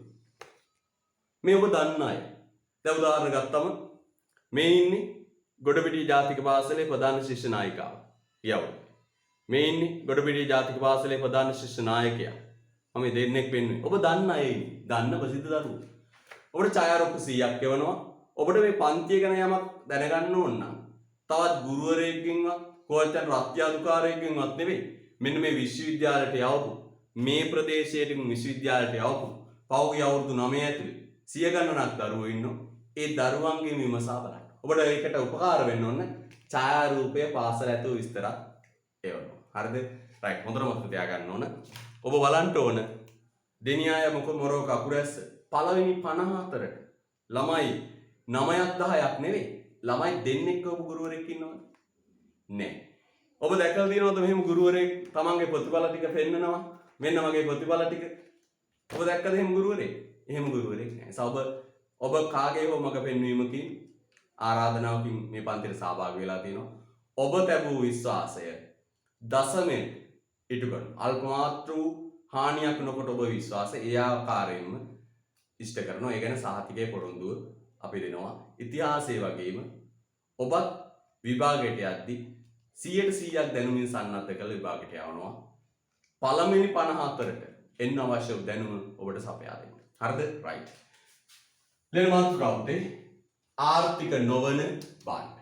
මේ ඔබ දන්න අය. දැන් උදාහරණ ගත්තම මේ ඉන්නේ ගොඩපිටිය ජාතික පාසලේ ප්‍රධාන ශිෂ්‍ය නායිකාව. යව්. මේ ඉන්නේ ගොඩපිටිය ජාතික පාසලේ ප්‍රධාන ශිෂ්‍ය නායකයා. මම දෙන්නෙක් වෙන්නේ. ඔබ දන්න අය ඉන්නේ. දන්න ප්‍රසිද්ධ දරුවෝ. ඔබට ඡායාරූප 100ක් එවනවා. ඔබට මේ පන්තිය ගැන යමක් දැනගන්න ඕන නම් තවත් ගුරුවරයෙක්ගෙන්වත් කෝච්චන් රත්යාදුකාරයෙක්ගෙන්වත් නෙවෙයි. මෙන්න මේ විශ්වවිද්‍යාලයට යවපු මේ ප්‍රදේශයේ විශ්වවිද්‍යාලයට යවපු පෞගේ අවුරුදු 9 ඇතුලේ 100 ගණනක් දරුවෝ ඉන්නෝ. ඒ දරුවන්ගේ විමසා බලන්න. ඔබට ඒකට උපකාර වෙන්න ඕන ඡායාරූපය පාසල ඇතුළු විස්තරات එවනවා. හරිද? රයිට්. හොඳට මතක තියාගන්න ඕන. ඔබ බලන්න ඕන දෙනියාය මොරෝ කකුරැස්ස පළවෙනි 54ට ළමයි 9ක් 10ක් නෙවෙයි. ළමයි දෙන්නෙක් ඔබ ගුරුවරයෙක් ඉන්නවද? නෑ. ඔබ දැකලා තියෙනවද මෙහෙම ගුරුවරයෙක් තමන්ගේ ප්‍රතිඵල ටික පෙන්නනවා? මෙන්න මගේ ප්‍රතිඵල ටික. ඔබ දැක්කද එහෙම ගුරුවරයෙක්? එහෙම ගුරුවරයෙක් නෑ. ඔබ කාගේ හෝ මග පෙන්වීමකින් ආරාධනාවකින් මේ පන්තියට සහභාගී වෙලා තිනවා. ඔබ ලැබූ විශ්වාසය දසමෙන් ඉටු කරන අල්ප මාත්‍ර හානියක් නොකොට ඔබ විශ්වාසය ඒ ආකාරයෙන්ම ඉෂ්ට කරනවා. ඒ ගැන සහතිකයේ පොරොන්දුව අපි දෙනවා. ඉතිහාසයේ වගේම ඔබත් විභාගයට යද්දී 100% දැනුමින් සන්නද්ධ කළ විභාගයට යවනවා. පළවෙනි 54ට එන්න අවශ්‍ය දැනුම ඔබට සපයා දෙන්න. හරිද? රයිට්. ලෙන මාතෘකාවතේ ආර්ථික නොවන භාණ්ඩ.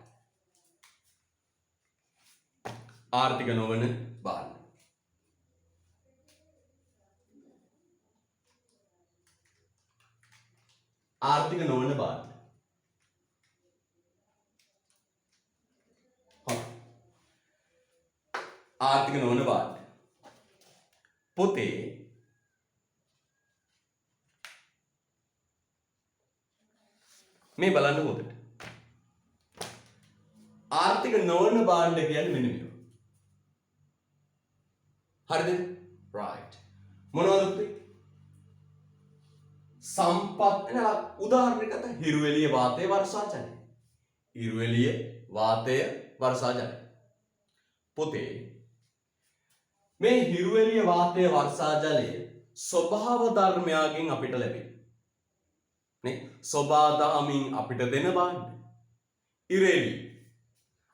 ආර්ථික නොවන භාණ්ඩ. ආර්ථික නොවන භාණ්ඩ. ආර්ථික නොවන භාණ්ඩ. පොතේ මේ බලන්න හොඳට. ආර්ථික නොවන භාණ්ඩ කියන්නේ මෙන්න මේවා. හරිද? රයිට්. මොනවද පුතේ? සම්පත් එන උදාහරණයක් ගත්තා හිරුවෙලිය වාතය වර්ෂා ජලය. හිරුවෙලිය වාතය වර්ෂා ජලය. පොතේ මේ හිරුවෙලිය වාතය වර්ෂා ජලය ස්වභාව ධර්මයන්ගෙන් අපිට ලැබෙන. නේ? සෝබාදාමින් අපිට දෙන භාණ්ඩ. ඉරේලි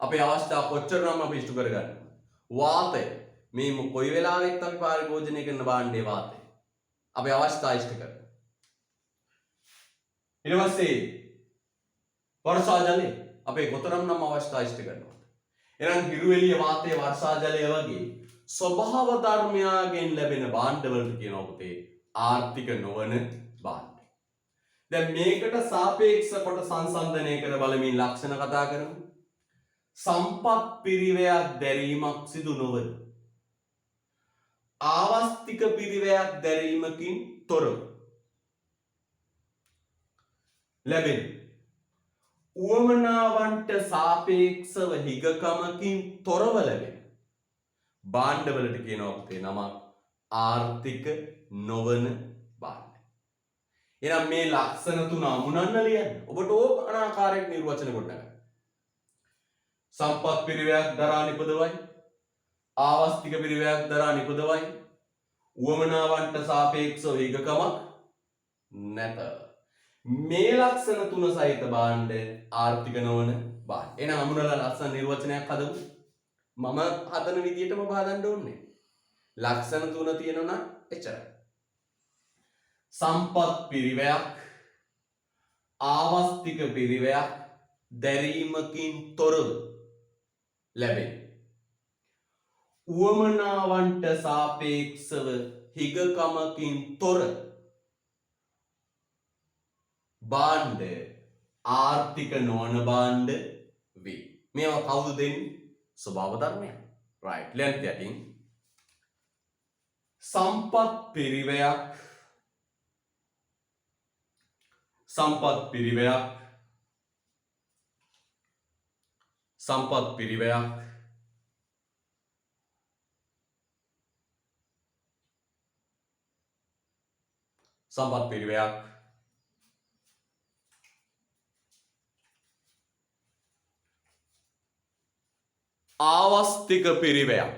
අපේ අවස්ථාව කොච්චරනම් අපි ඉෂ්ට කරගන්න. වාතය මේ කොයි වෙලාවෙත් අපි පරිභෝජනය කරන භාණ්ඩේ වාතය. අපේ අවස්ථාව ඉෂ්ට කරගන්න. ඊට පස්සේ වර්ෂා ජලය අපේ කොතරම්නම් අවස්ථාව ඉෂ්ට කරනවද? එහෙනම් හිරුවෙලිය වාතය වර්ෂා ජලය වගේ ස්වභාව ධර්මයන්ගෙන් ලැබෙන භාණ්ඩ වලට කියනවා පුතේ ආර්ථික නොවන භාණ්ඩ. දැන් මේකට සාපේක්ෂ කොට සංසන්දනය කර බලමින් ලක්ෂණ කතා කරමු. සම්පත් පිරිවැයක් දැරීමක් සිදු නොවන ආවස්තික පිරිවැයක් දැරීමකින් තොරව ලැබෙන උවමනාවන්ට සාපේක්ෂව හිගකමකින් තොරව ලැබෙන භාණ්ඩවලට කියනවා පුතේ නමක් ආර්ථික නොවන භාණ්ඩ. එහෙනම් මේ ලක්ෂණ තුන අමුණන්න ලියන්න. ඔබට ඕක අනාකාරයෙන් නිර්වචන ගොඩනගන්න. සම්පත් පිරිවැයක් දරා නිපදවයි. ආවස්තික පිරිවැයක් දරා නිපදවයි. උවමනාවන්ට සාපේක්ෂව හිගකමක් නැත. මේ ලක්ෂණ තුන සහිත භාණ්ඩ ආර්ථික නොවන භාණ්ඩ. එහෙනම් අමුණලා ලක්ෂණ නිර්වචනයක් හදමු. මම හදන විදිහටම හදන්න ඕනේ. ලක්ෂණ තුන තියෙනවා නම් එච්චරයි. සම්පත් පිරිවැයක් ආවස්තික පිරිවැයක් දැරීමකින් තොරව ලැබෙන උවමනාවන්ට සාපේක්ෂව හිගකමකින් තොර භාණ්ඩ ආර්ථික නොවන භාණ්ඩ වේ. මේවා කවුද දෙන්නේ? ස්වභාව ධර්මය. රයිට්. ලෙන්ත් යටින් සම්පත් පිරිවැයක් සම්පත් පිරිවැයක් සම්පත් පිරිවැයක් සම්පත් පිරිවැයක් ආවස්තික පිරිවැයක්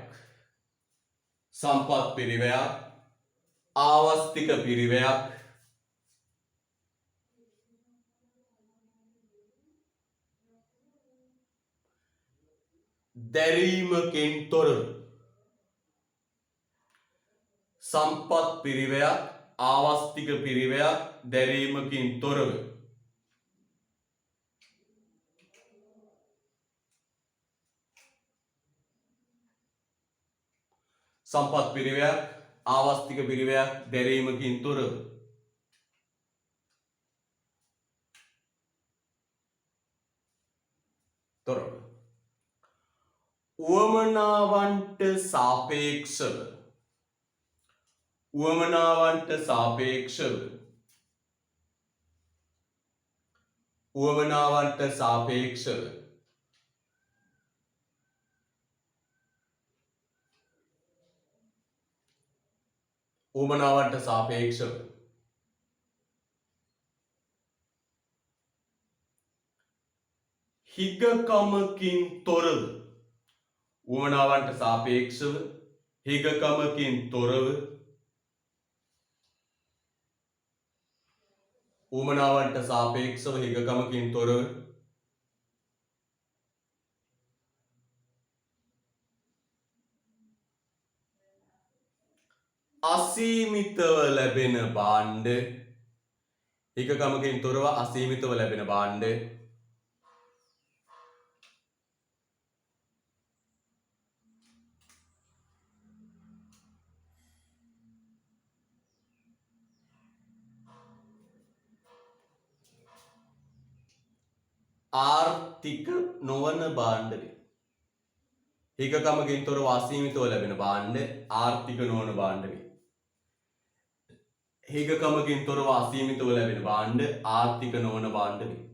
සම්පත් පිරිවැයක් ආවස්තික පිරිවැයක් දැරීමකින් තොරව සම්පත් පිරිවයක් ආවස්තික පිරිවයක් දැරීමකින් තොරව සම්පත් පිරිවයක් ආවස්තික පිරිවයක් දැරීමකින් තොරව උවමනාවන්ට සාපේක්ෂව උවමනාවන්ට සාපේක්ෂව උවමනාවන්ට සාපේක්ෂව උවමනාවන්ට සාපේක්ෂව හිගකමකින් තොරව උවමනාවන්ට සාපේක්ෂව හිගකමකින් තොරව උවමනාවන්ට සාපේක්ෂව හිගකමකින් තොරව අසීමිතව ලැබෙන භාණ්ඩ හිගකමකින් තොරව අසීමිතව ලැබෙන භාණ්ඩ ආර්ථික නොවන භාණ්ඩ වේ. හිගකමකින් තොරව අසීමිතව ලැබෙන භාණ්ඩ ආර්ථික නොවන භාණ්ඩ වේ. හිගකමකින් තොරව අසීමිතව ලැබෙන භාණ්ඩ ආර්ථික නොවන භාණ්ඩ වේ.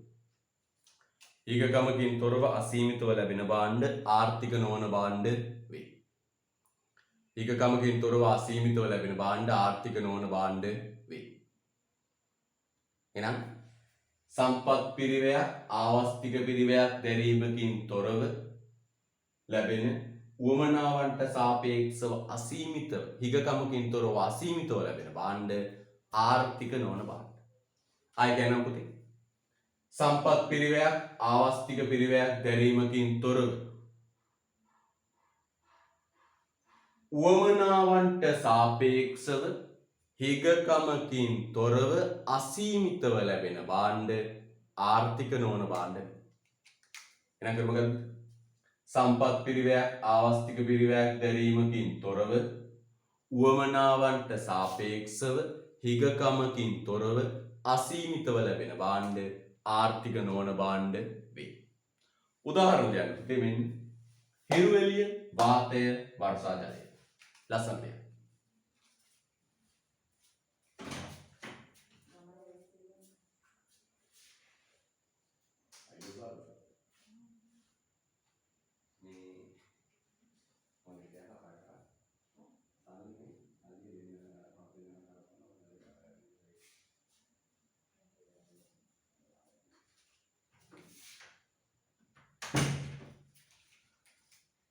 හිගකමකින් තොරව අසීමිතව ලැබෙන භාණ්ඩ ආර්ථික නොවන භාණ්ඩ වේ. හිගකමකින් තොරව අසීමිතව ලැබෙන භාණ්ඩ ආර්ථික නොවන භාණ්ඩ වේ. එහෙනම් සම්පත් පිරිවයක් ආවස්තික පිරිවයක් දැරීමකින් තොරව ලැබෙන උවමනාවන්ට සාපේක්ෂව අසීමිතව හිගකමකින් තොරව අසීමිතව ලැබෙන භාණ්ඩ ආර්ථික නොවන භාණ්ඩ. ආයෙ කියනවා පුතේ. සම්පත් පිරිවයක් ආවස්තික පිරිවයක් දැරීමකින් තොරව උවමනාවන්ට සාපේක්ෂව හිගකමකින් තොරව අසීමිතව ලැබෙන භාණ්ඩ ආර්ථික නොවන භාණ්ඩ. එහෙනම් කරමු ගන්න. සම්පත් පිරිවයක් ආවස්තික පිරිවයක් දැරීමකින් තොරව උවමනාවන්ට සාපේක්ෂව හිගකමකින් තොරව අසීමිතව ලැබෙන භාණ්ඩ ආර්ථික නොවන භාණ්ඩ වේ. උදාහරණ දෙයක් දෙමින් හිරුවෙලිය වාතය වර්ෂා ජලය. ලස්සන දෙයක්.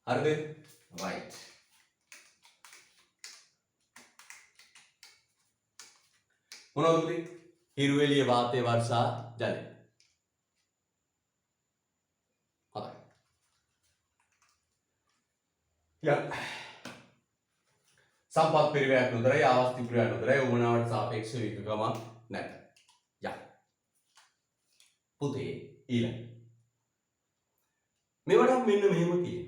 හරිද? right. මොනවද පුතේ? හිරුවෙලිය වාතය වර්ෂා ජලය. හරි. සම්පත් පිරිවැයක් නොදරයි ආවස්තික පිරිවැයක් නොදරයි උවමනාවට සාපේක්ෂව හිගකමක් නැත. පුතේ ඊළඟ මේවට මෙන්න මෙහෙම කියනවා.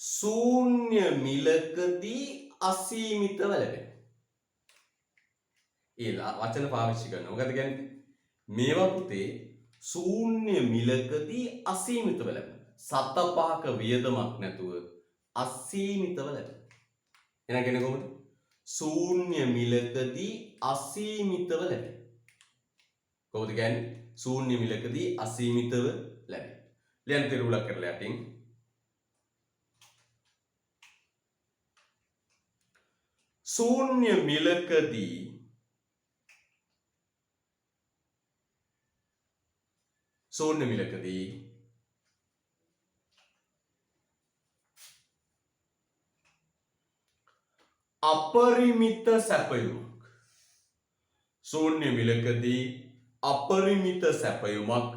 ශූන්‍ය මිලකදී අසීමිතව ලැබෙන. ඒලා වචන පාවිච්චි කරනවා. මොකද කියන්නේ? මේවා පුතේ ශූන්‍ය මිලකදී අසීමිතව ලැබෙන. සතපාක වියදමක් නැතුව අසීමිතව ලැබෙන. එහෙනම් කියන්නේ කොහොමද? ශූන්‍ය මිලකදී අසීමිතව ලැබෙන. කොහොමද කියන්නේ? ශූන්‍ය මිලකදී අසීමිතව ලැබෙන. ලියන්න තිරුලක් කරලා යටින් ශූන්‍ය මිලකදී අපරිමිත සැපයුමක් ශූන්‍ය මිලකදී අපරිමිත සැපයුමක්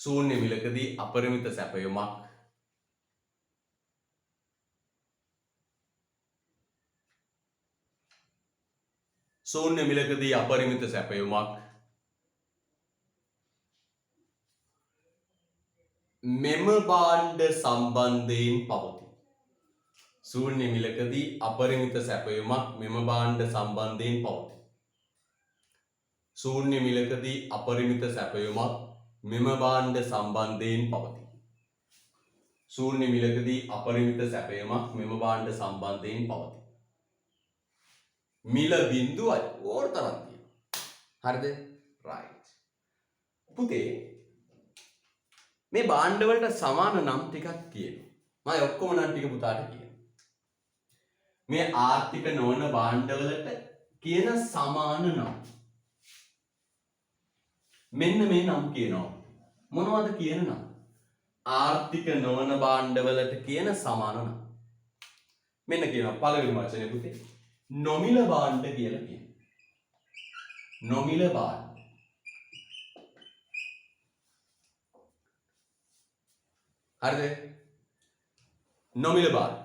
ශූන්‍ය මිලකදී අපරිමිත සැපයුමක්. ශූන්‍ය මිලකදී අපරිමිත සැපයුමක්. මෙම භාණ්ඩ සම්බන්ධයෙන් පවතී. ශූන්‍ය මිලකදී අපරිමිත සැපයුමක් මෙම භාණ්ඩ සම්බන්ධයෙන් පවතී. ශූන්‍ය මිලකදී අපරිමිත සැපයුමක් මෙම භාණ්ඩ සම්බන්ධයෙන් පවතී. ශූන්‍ය මිලකදී අපරිමිත සැපයුමක් මෙම භාණ්ඩ සම්බන්ධයෙන් පවතී. මිල බිඳුවයි ඕන තරම් තියෙනවා. හරිද? right. පුතේ මේ භාණ්ඩ වලට සමාන නම් ටිකක් කියනවා. මම ඔක්කොම නම් ටික පුතාට කියනවා. මේ ආර්ථික නොවන භාණ්ඩ වලට කියන සමාන නම් මෙන්න මේ නම් කියනවා. මොනවද කියන නම්? ආර්ථික නොවන භාණ්ඩ වලට කියන සමාන නම්. මෙන්න කියනවා පළවෙනි වචනේ පුතේ. නොමිල භාණ්ඩ කියලා කියනවා. නොමිල භාණ්ඩ. හරිද? නොමිල භාණ්ඩ.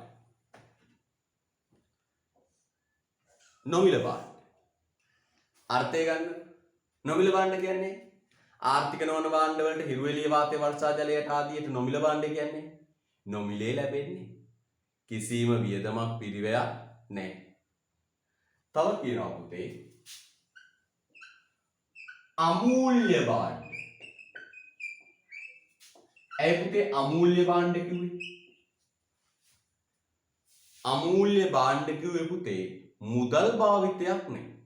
නොමිල භාණ්ඩ. අර්ථය ගන්න. නොමිල භාණ්ඩ කියන්නේ ආර්ථික නොවන භාණ්ඩ වලට හිරු එළිය වාතය වර්ෂා ජලයට ආදියට නොමිල භාණ්ඩ කියන්නේ නොමිලේ ලැබෙන්නේ. කිසිම වියදමක් පිරිවැයක් නැහැ. තව කියනවා පුතේ අමූල්‍ය භාණ්ඩ. ඇයි පුතේ අමූල්‍ය භාණ්ඩ කිව්වේ? අමූල්‍ය භාණ්ඩ කිව්වේ පුතේ මුදල් භාවිතයක් නෙවෙයි.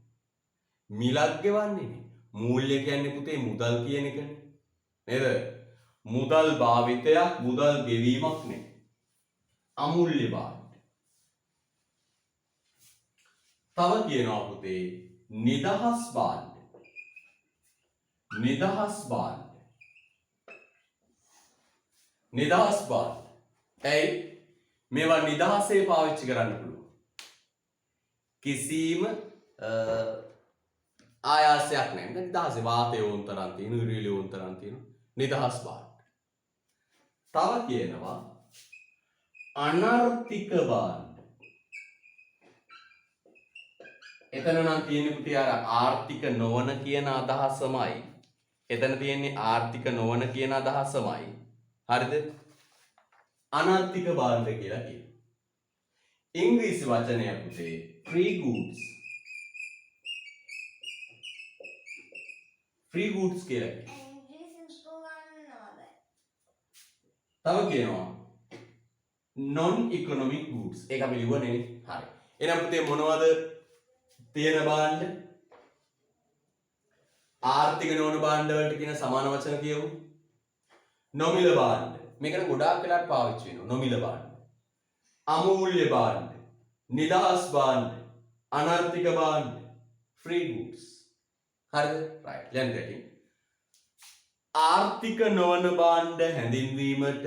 මිලක් ගෙවන්නේ නෙවෙයි. මූල්‍ය කියන්නේ පුතේ මුදල් කියන එකනේ. නේද? මුදල් භාවිතයක්, මුදල් ගෙවීමක් නෙවෙයි. අමූල්‍ය භාණ්ඩ. තව කියනවා පුතේ නිදහස් භාණ්ඩ. නිදහස් භාණ්ඩ. නිදහස් භාණ්ඩ. ඇයි මේවා නිදහසේ පාවිච්චි කරන්න පුළුවන්. කිසිම ආයාසයක් නැහැ. නිදහසේ වාතය ඕන තරම් තියෙන, ඉරිලි ඕන තරම් තියෙන නිදහස් භාණ්ඩ. තව කියනවා අනර්ථික භාණ්ඩ. එතන නම් තියෙන්නේ පුතේ අර ආර්ථික නොවන කියන අදහසමයි. එතන තියෙන්නේ ආර්ථික නොවන කියන අදහසමයි. හරිද? අනර්ථික භාණ්ඩ කියලා කියනවා. ඉංග්‍රීසි වචනය පුතේ free goods. free goods කියලා කියනවා. තව කියනවා non economic goods. ඒක අපි ලියුවනේ. හරි. එහෙනම් පුතේ මොනවද තියෙන භාණ්ඩ? ආර්ථික නොවන භාණ්ඩ වලට කියන සමාන වචන කියමු. නොමිල භාණ්ඩ. මේකට ගොඩාක් වෙලාවට පාවිච්චි වෙනවා. නොමිල භාණ්ඩ. අමූල්‍ය භාණ්ඩ. නිදහස් භාණ්ඩ. අනර්ථික භාණ්ඩ. free goods. හරිද? right. ලියන්න දෙන්න. ආර්ථික නොවන භාණ්ඩ හැඳින්වීමට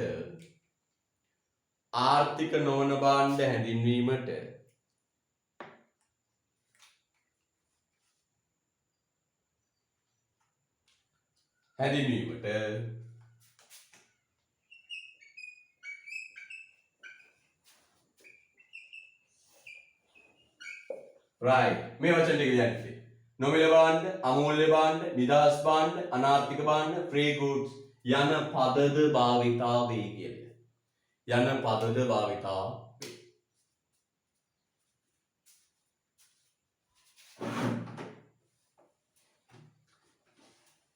ආර්ථික නොවන භාණ්ඩ හැඳින්වීමට right මේ වචන ටික කියන්නේ නොමිල භාණ්ඩ, අමූල්‍ය භාණ්ඩ, නිදහස් භාණ්ඩ, අනාර්ථික භාණ්ඩ, free goods යන පදද භාවිතා වේ කියලා. යන පදද භාවිතා වේ.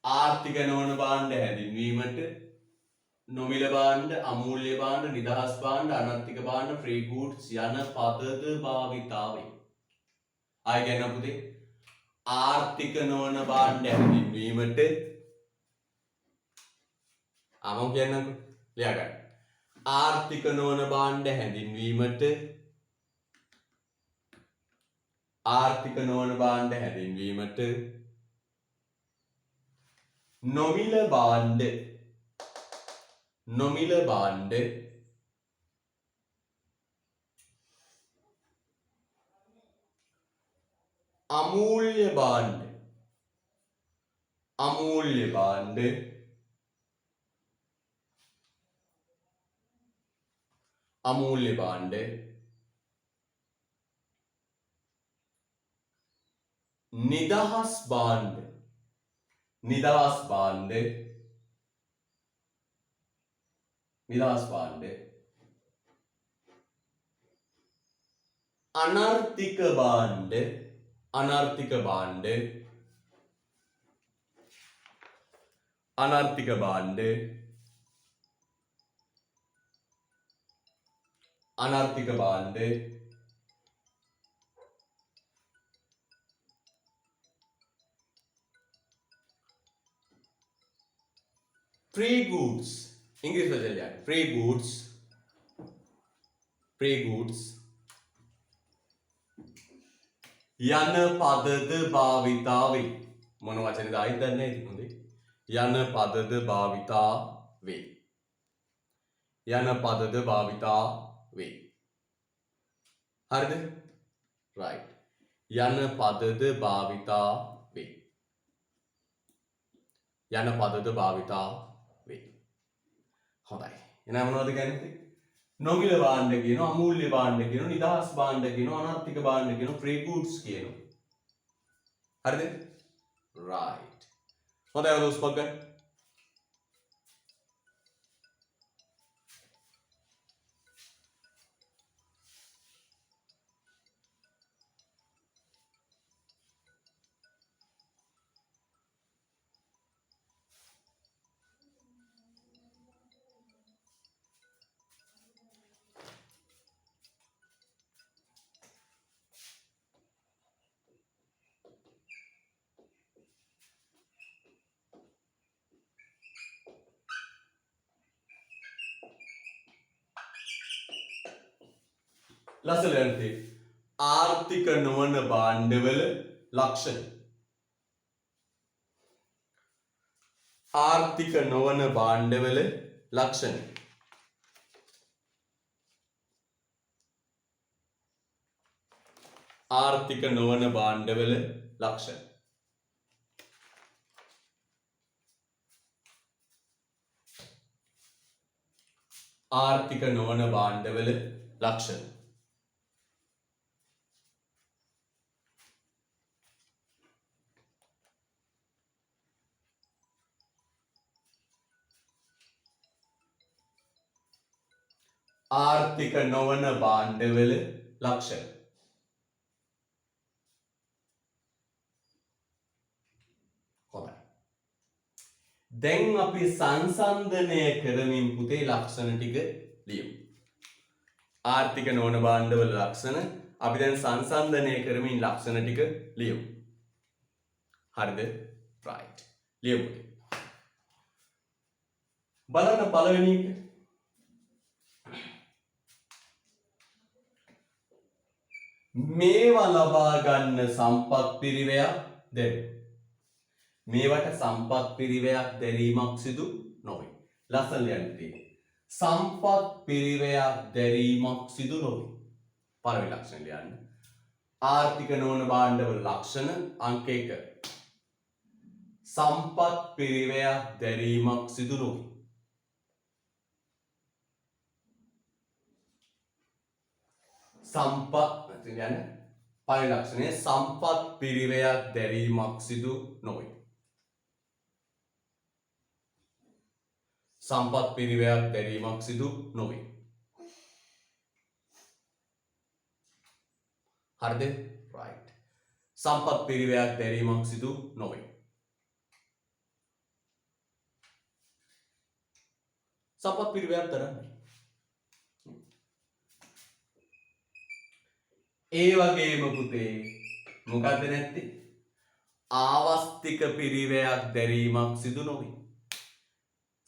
ආර්ථික නොවන භාණ්ඩ හැඳින්වීමට නොමිල භාණ්ඩ, අමූල්‍ය භාණ්ඩ, නිදහස් භාණ්ඩ, අනර්ථික භාණ්ඩ, free goods යන පදද භාවිතා වේ. ආයෙ කියන්න පුතේ ආර්ථික නොවන භාණ්ඩ හැඳින්වීමට මම කියන්නම්කෝ ලියා ගන්න. ආර්ථික නොවන භාණ්ඩ හැඳින්වීමට ආර්ථික නොවන භාණ්ඩ හැඳින්වීමට නොමිල භාණ්ඩ අමූල්‍ය භාණ්ඩ අමූල්‍ය භාණ්ඩ, නිදහස් භාණ්ඩ, නිදහස් භාණ්ඩ, නිදහස් භාණ්ඩ, අනර්ථික භාණ්ඩ, අනර්ථික භාණ්ඩ, අනර්ථික භාණ්ඩ, අනර්ථික භාණ්ඩ, free goods, ඉංග්‍රීසි වචන ලියන්න. free goods, free goods යන පදද භාවිතා වේ. මොන වචනේද ආයිත් දන්නේ නැහැ ඉතින් හොඳේ. යන පදද භාවිතා වේ. යන පදද භාවිතා වේ. හරිද? right. යන පදද භාවිතා වේ. යන පදද භාවිතා වේ. හොඳයි. එහෙනම් මොනවද කියන්නේ? නොමිල භාණ්ඩ කියනවා, අමූල්‍ය භාණ්ඩ කියනවා, නිදහස් භාණ්ඩ කියනවා, අනර්ථික භාණ්ඩ කියනවා, free goods කියනවා. හරිද? right. හොඳයි ඔය උස්පක් ගන්න. ලස්සනට ආර්ථික නොවන භාණ්ඩවල ලක්ෂණ. ආර්ථික නොවන භාණ්ඩවල ලක්ෂණ. ආර්ථික නොවන භාණ්ඩවල ලක්ෂණ. ආර්ථික නොවන භාණ්ඩවල ලක්ෂණ. ආර්ථික නොවන භාණ්ඩවල ලක්ෂණ. හොඳයි. දැන් අපි සංසන්දනය කරමින් පුතේ ලක්ෂණ ටික ලියමු. ආර්ථික නොවන භාණ්ඩවල ලක්ෂණ අපි දැන් සංසන්දනය කරමින් ලක්ෂණ ටික ලියමු. හරිද? right. ලියමු. බලන්න පළවෙනි එක. මේවා ලබා ගන්න සම්පත් පිරිවැයක් දැරීම. මේවට සම්පත් පිරිවැයක් දැරීමක් සිදු නොවේ. ලස්සන ලියන්න තියෙන්නේ. සම්පත් පිරිවැයක් දැරීමක් සිදු නොවේ. පළවෙනි ලක්ෂණ ලියන්න. ආර්ථික නොවන භාණ්ඩවල ලක්ෂණ අංක 1. සම්පත් පිරිවැයක් දැරීමක් සිදු නොවේ. සම්පත් කියන්නේ පළවෙනි ලක්ෂණය සම්පත් පිරිවැයක් දැරීමක් සිදු නොවේ. සම්පත් පිරිවැයක් දැරීමක් සිදු නොවේ. හරිද? right. සම්පත් පිරිවැයක් දැරීමක් සිදු නොවේ. සම්පත් පිරිවැයක් දරන්නේ. ඒ වගේම පුතේ මොකද්ද නැත්තේ? ආවස්තික පිරිවැයක් දැරීමක් සිදු නොවේ.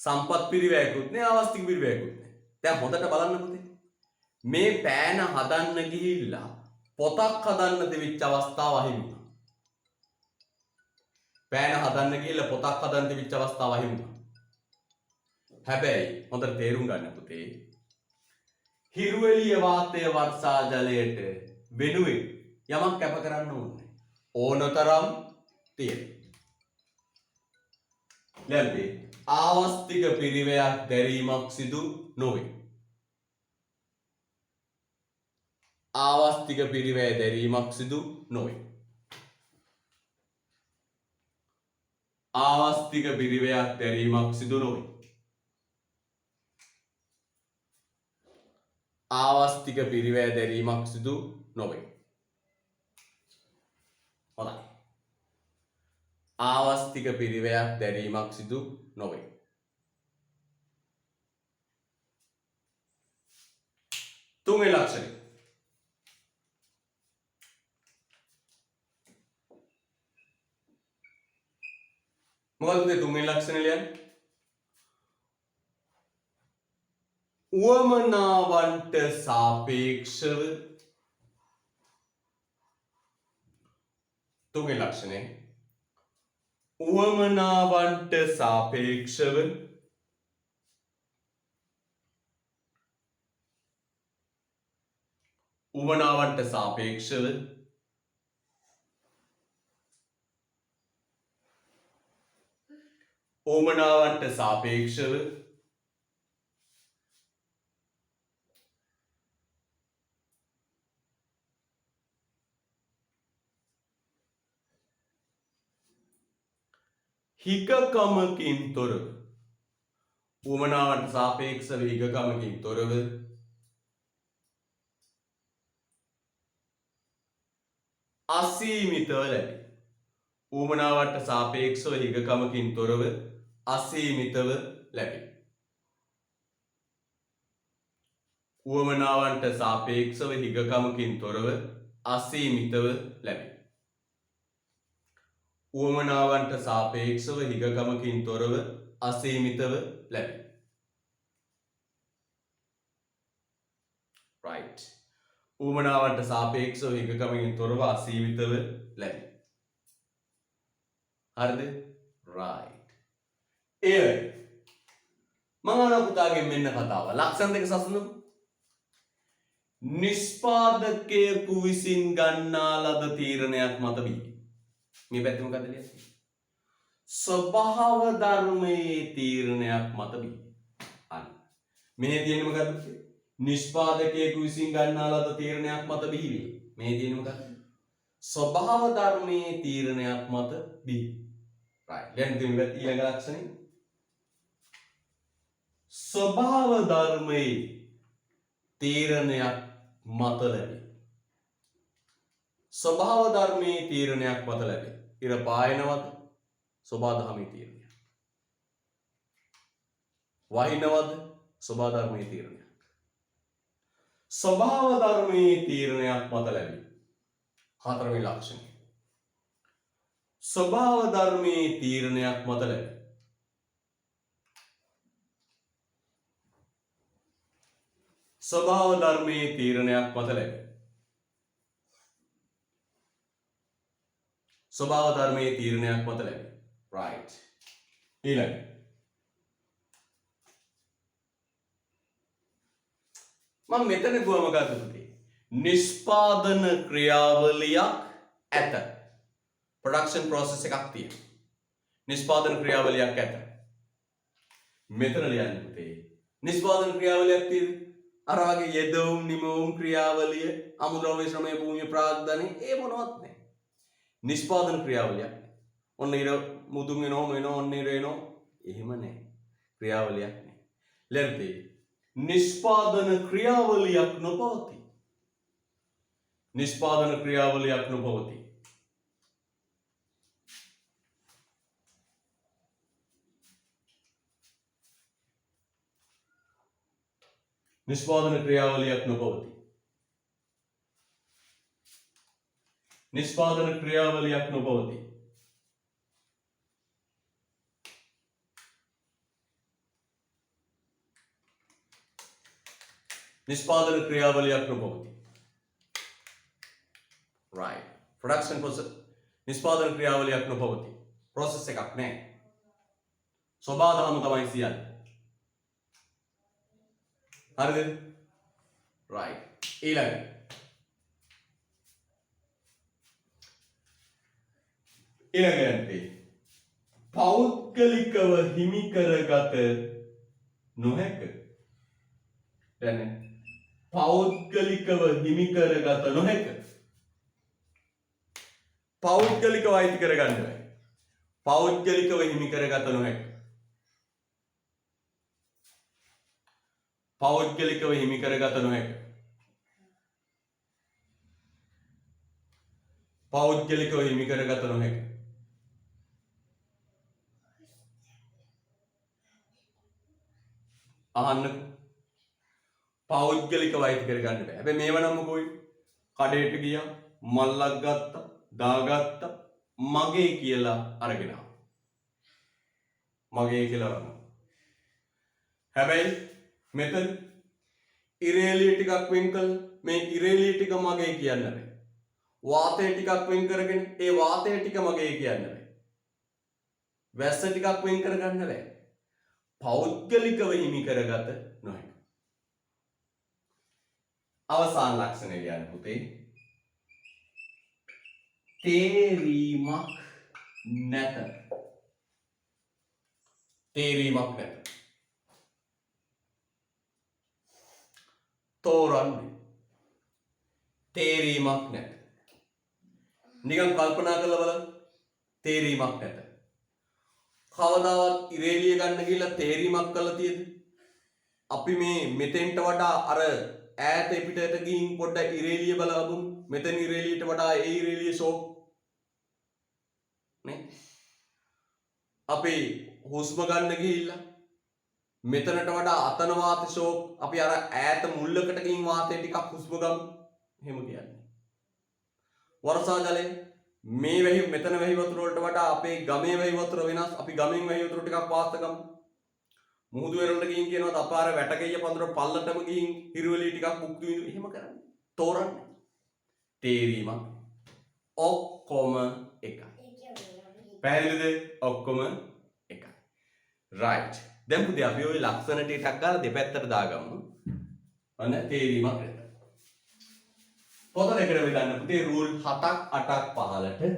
සම්පත් පිරිවැයකුත් නෑ, ආවස්තික පිරිවැයකුත් නෑ. දැන් හොඳට බලන්න පුතේ. මේ පෑන හදන්න ගිහිල්ලා පොතක් හදන්න දෙවිච්ච අවස්ථාව අහිමි වුණා. පෑන හදන්න ගිහිල්ලා පොතක් හදන්න දෙවිච්ච අවස්ථාව අහිමි වුණා. හැබැයි හොඳට තේරුම් ගන්න පුතේ. හිරුවෙලිය වාතය වර්ෂා ජලයට වෙනුවෙන් යමක් කැප කරන්න ඕනේ. ඕනතරම් තියෙන. ආවස්තික පිරිවැයක් දැරීමක් සිදු නොවේ. ආවස්තික පිරිවැය දැරීමක් සිදු නොවේ. ආවස්තික පිරිවැයක් දැරීමක් සිදු නොවේ. ආවස්තික පිරිවැය දැරීමක් සිදු නොවේ. හොඳයි. ආවස්තික පිරිවැයක් දැරීමක් සිදු නොවේ. තුන්වෙනි ලක්ෂණය. මොකක්ද තුන්වෙනි ලක්ෂණය ලියන්නේ? උවමනාවන්ට සාපේක්ෂව තුන්වෙනි ලක්ෂණය උවමනාවන්ට සාපේක්ෂව උවමනාවන්ට සාපේක්ෂව උවමනාවන්ට සාපේක්ෂව හිගකමකින් තොරව උවමනාවන්ට සාපේක්ෂව හිගකමකින් තොරව අසීමිතව ලැබේ. උවමනාවන්ට සාපේක්ෂව හිගකමකින් තොරව අසීමිතව ලැබේ. උවමනාවන්ට සාපේක්ෂව හිගකමකින් තොරව අසීමිතව ලැබේ. උවමනාවන්ට සාපේක්ෂව හිගකමකින් තොරව අසීමිතව ලැබේ. right. උවමනාවන්ට සාපේක්ෂව හිගකමකින් තොරව අසීමිතව ලැබේ. හරිද? right. ඒ මම අහන පුතාගෙන් මෙන්න කතාව. ලක්ෂණ දෙක සසඳමු. නිෂ්පාදකයෙකු විසින් ගන්නා ලද තීරණයක් මත බිහි. මේ පැත්තේ මොකද ලියන්නේ? ස්වභාව ධර්මයේ තීරණයක් මත බිහි. අන්න. මේ තියෙන්නේ මොකද්ද? නිෂ්පාදකයෙකු විසින් ගන්නා ලද තීරණයක් මත බිහි වේ. මේ තියෙන්නේ මොකද්ද? ස්වභාව ධර්මයේ තීරණයක් මත බිහි. right. දැන් දෙවෙනි ඊළඟ ලක්ෂණය. ස්වභාව ධර්මයේ තීරණයක් මත ලැබේ. ස්වභාව ධර්මයේ තීරණයක් මත ලැබේ. ඉර පායනවද? ස්වභාව ධර්මයේ තීරණයක්. වහිනවද? ස්වභාව ධර්මයේ තීරණයක්. ස්වභාව ධර්මයේ තීරණයක් මත ලැබේ. හතරවෙනි ලක්ෂණය. ස්වභාව ධර්මයේ තීරණයක් මත ලැබේ. ස්වභාව ධර්මයේ තීරණයක් මත ලැබේ. ස්වභාව ධර්මයේ තීරණයක් මත ලැබේ. right. ඊළඟ මම මෙතන ගුවම ගත්තේ නිෂ්පාදන ක්‍රියාවලියක් ඇත. production process එකක් තියෙනවා. නිෂ්පාදන ක්‍රියාවලියක් ඇත. මෙතන ලියන්න පුතේ. නිෂ්පාදන ක්‍රියාවලියක් තියෙන්නේ අර වගේ යෙදවුම් නිමවුම් ක්‍රියාවලිය අමුද්‍රව්‍ය ශ්‍රමය භූමිය ප්‍රාග්ධනය ඒ මොනවත් නැහැ. නිෂ්පාදන ක්‍රියාවලියක්. ඔන්න ඉර මුදුන් වෙනවා ඔන්න ඉර එනවා. එහෙම නැහැ. ක්‍රියාවලියක් නැහැ. ලෙන්තේ නිෂ්පාදන ක්‍රියාවලියක් නොපවතී. නිෂ්පාදන ක්‍රියාවලියක් නොපවතී. නිෂ්පාදන ක්‍රියාවලියක් නොපවතී. නිෂ්පාදන ක්‍රියාවලියක් නොපවතී. නිෂ්පාදන ක්‍රියාවලියක් නොපවතී. right. production process නිෂ්පාදන ක්‍රියාවලියක් නොපවතී. process එකක් නැහැ. ස්වභාව ධර්ම තමයි කියන්නේ. හරිද? right. ඊළඟ යන්නේ පෞද්ගලිකව හිමි කරගත නොහැක. දැන් පෞද්ගලිකව හිමි කරගත නොහැක. පෞද්ගලිකව අයිති කරගන්න බෑ. පෞද්ගලිකව හිමි කරගත නොහැක. පෞද්ගලිකව හිමි කරගත නොහැක. පෞද්ගලිකව හිමි කරගත නොහැක. අහන්න පෞද්ගලිකව අයිති කරගන්න බෑ. හැබැයි මේව නම් මොකෝයි? කඩේට ගියා, මල්ලක් ගත්තා, දාගත්තා, මගේ කියලා අරගෙන ආවා. මගේ කියලා අරගෙන. හැබැයි මෙතන ඉරේලිය ටිකක් වෙන් කළා. මේ ඉරේලිය ටික මගේ කියන්න බෑ. වාතය ටිකක් වෙන් කරගෙන ඒ වාතය ටික මගේ කියන්න බෑ. වැස්ස ටිකක් වෙන් කරගන්න බෑ. පෞද්ගලිකව හිමි කරගත නොහැක. අවසාන ලක්ෂණය කියන්න පුතේ. තේරීමක් නැත. තේරීමක් නැත. තෝරන්නේ. තේරීමක් නැත. නිකන් කල්පනා කරලා බලන්න. තේරීමක් නැත. කවදාවත් ඉරේලිය ගන්න ගිහලා තේරීමක් කරලා තියෙද? අපි මේ මෙතෙන්ට වඩා අර ඈත පිටට ගිහින් පොඩ්ඩක් ඉරේලිය බලමු. මෙතන ඉරේලියට වඩා ඒ ඉරේලිය ෂෝක් නේ. අපි හුස්ම ගන්න ගිහිල්ලා මෙතනට වඩා අතන වාත ෂෝක්. අපි අර ඈත මුල්ලකට ගිහින් වාතය ටිකක් හුස්ම ගමු. එහෙම කියන්නේ. වර්ෂා ජලය මේ වැහි මෙතන වැහි වතුර වලට වඩා අපේ ගමේ වැහි වතුර වෙනස්. අපි ගමෙන් වැහි වතුර ටිකක් පාස්ත ගමු. මුහුදු වෙරළට ගිහින් කියනවා අපාර වැටකෙය පඳුර පල්ලටම ගිහින් හිරුවලිය ටිකක් මුක්තු විඳු. එහෙම කරන්නේ. තෝරන්නේ. තේරීමක්. ඔක්කොම එකයි. පැහැදිලිද? ඔක්කොම එකයි. right. දැන් පුතේ අපි ওই ලක්ෂණ ටිකක් ගාලා දෙපැත්තට දාගමු. අන්න තේරීමක් නැත. පොත දෙකට බෙදන්න පුතේ රූල් 7ක් 8ක් 15ට.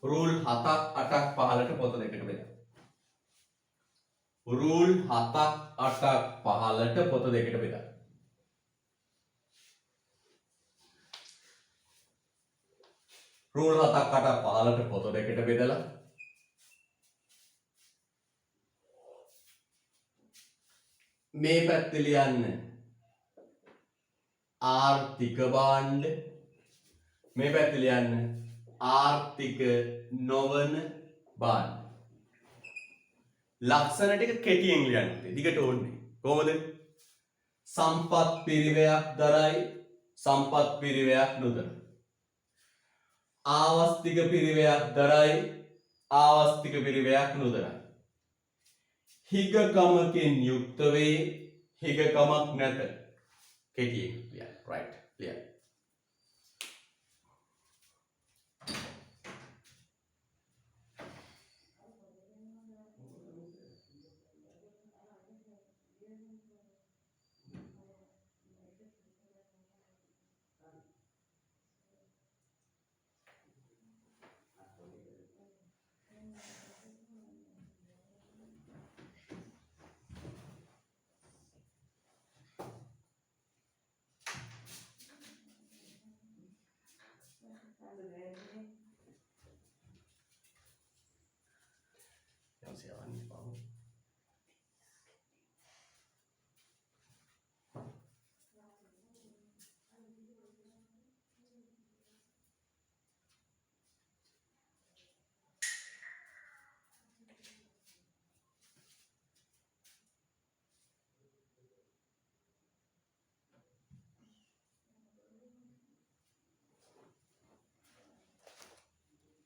රූල් 7ක් 8ක් 15ට පොත දෙකට බෙදන්න. රූල් 7ක් 8ක් 15ට පොත දෙකට බෙදන්න. රූල් 7ක් 8ක් 15ට පොත දෙකට බෙදලා මේ පැත්තේ ලියන්න ආර්ථික භාණ්ඩ, මේ පැත්තේ ලියන්න ආර්ථික නොවන භාණ්ඩ. ලක්ෂණ ටික කෙටියෙන් ලියන්න. දිගට ඕනේ. කොහොමද? සම්පත් පිරිවැයක් දරයි, සම්පත් පිරිවැයක් නොදරයි. ආවස්තික පිරිවැයක් දරයි, ආවස්තික පිරිවැයක් නොදරයි. හිගකමකින් යුක්ත වේ, හිගකමක් නැත. කෙටියෙන් ලියන්න. right. ලියන්න.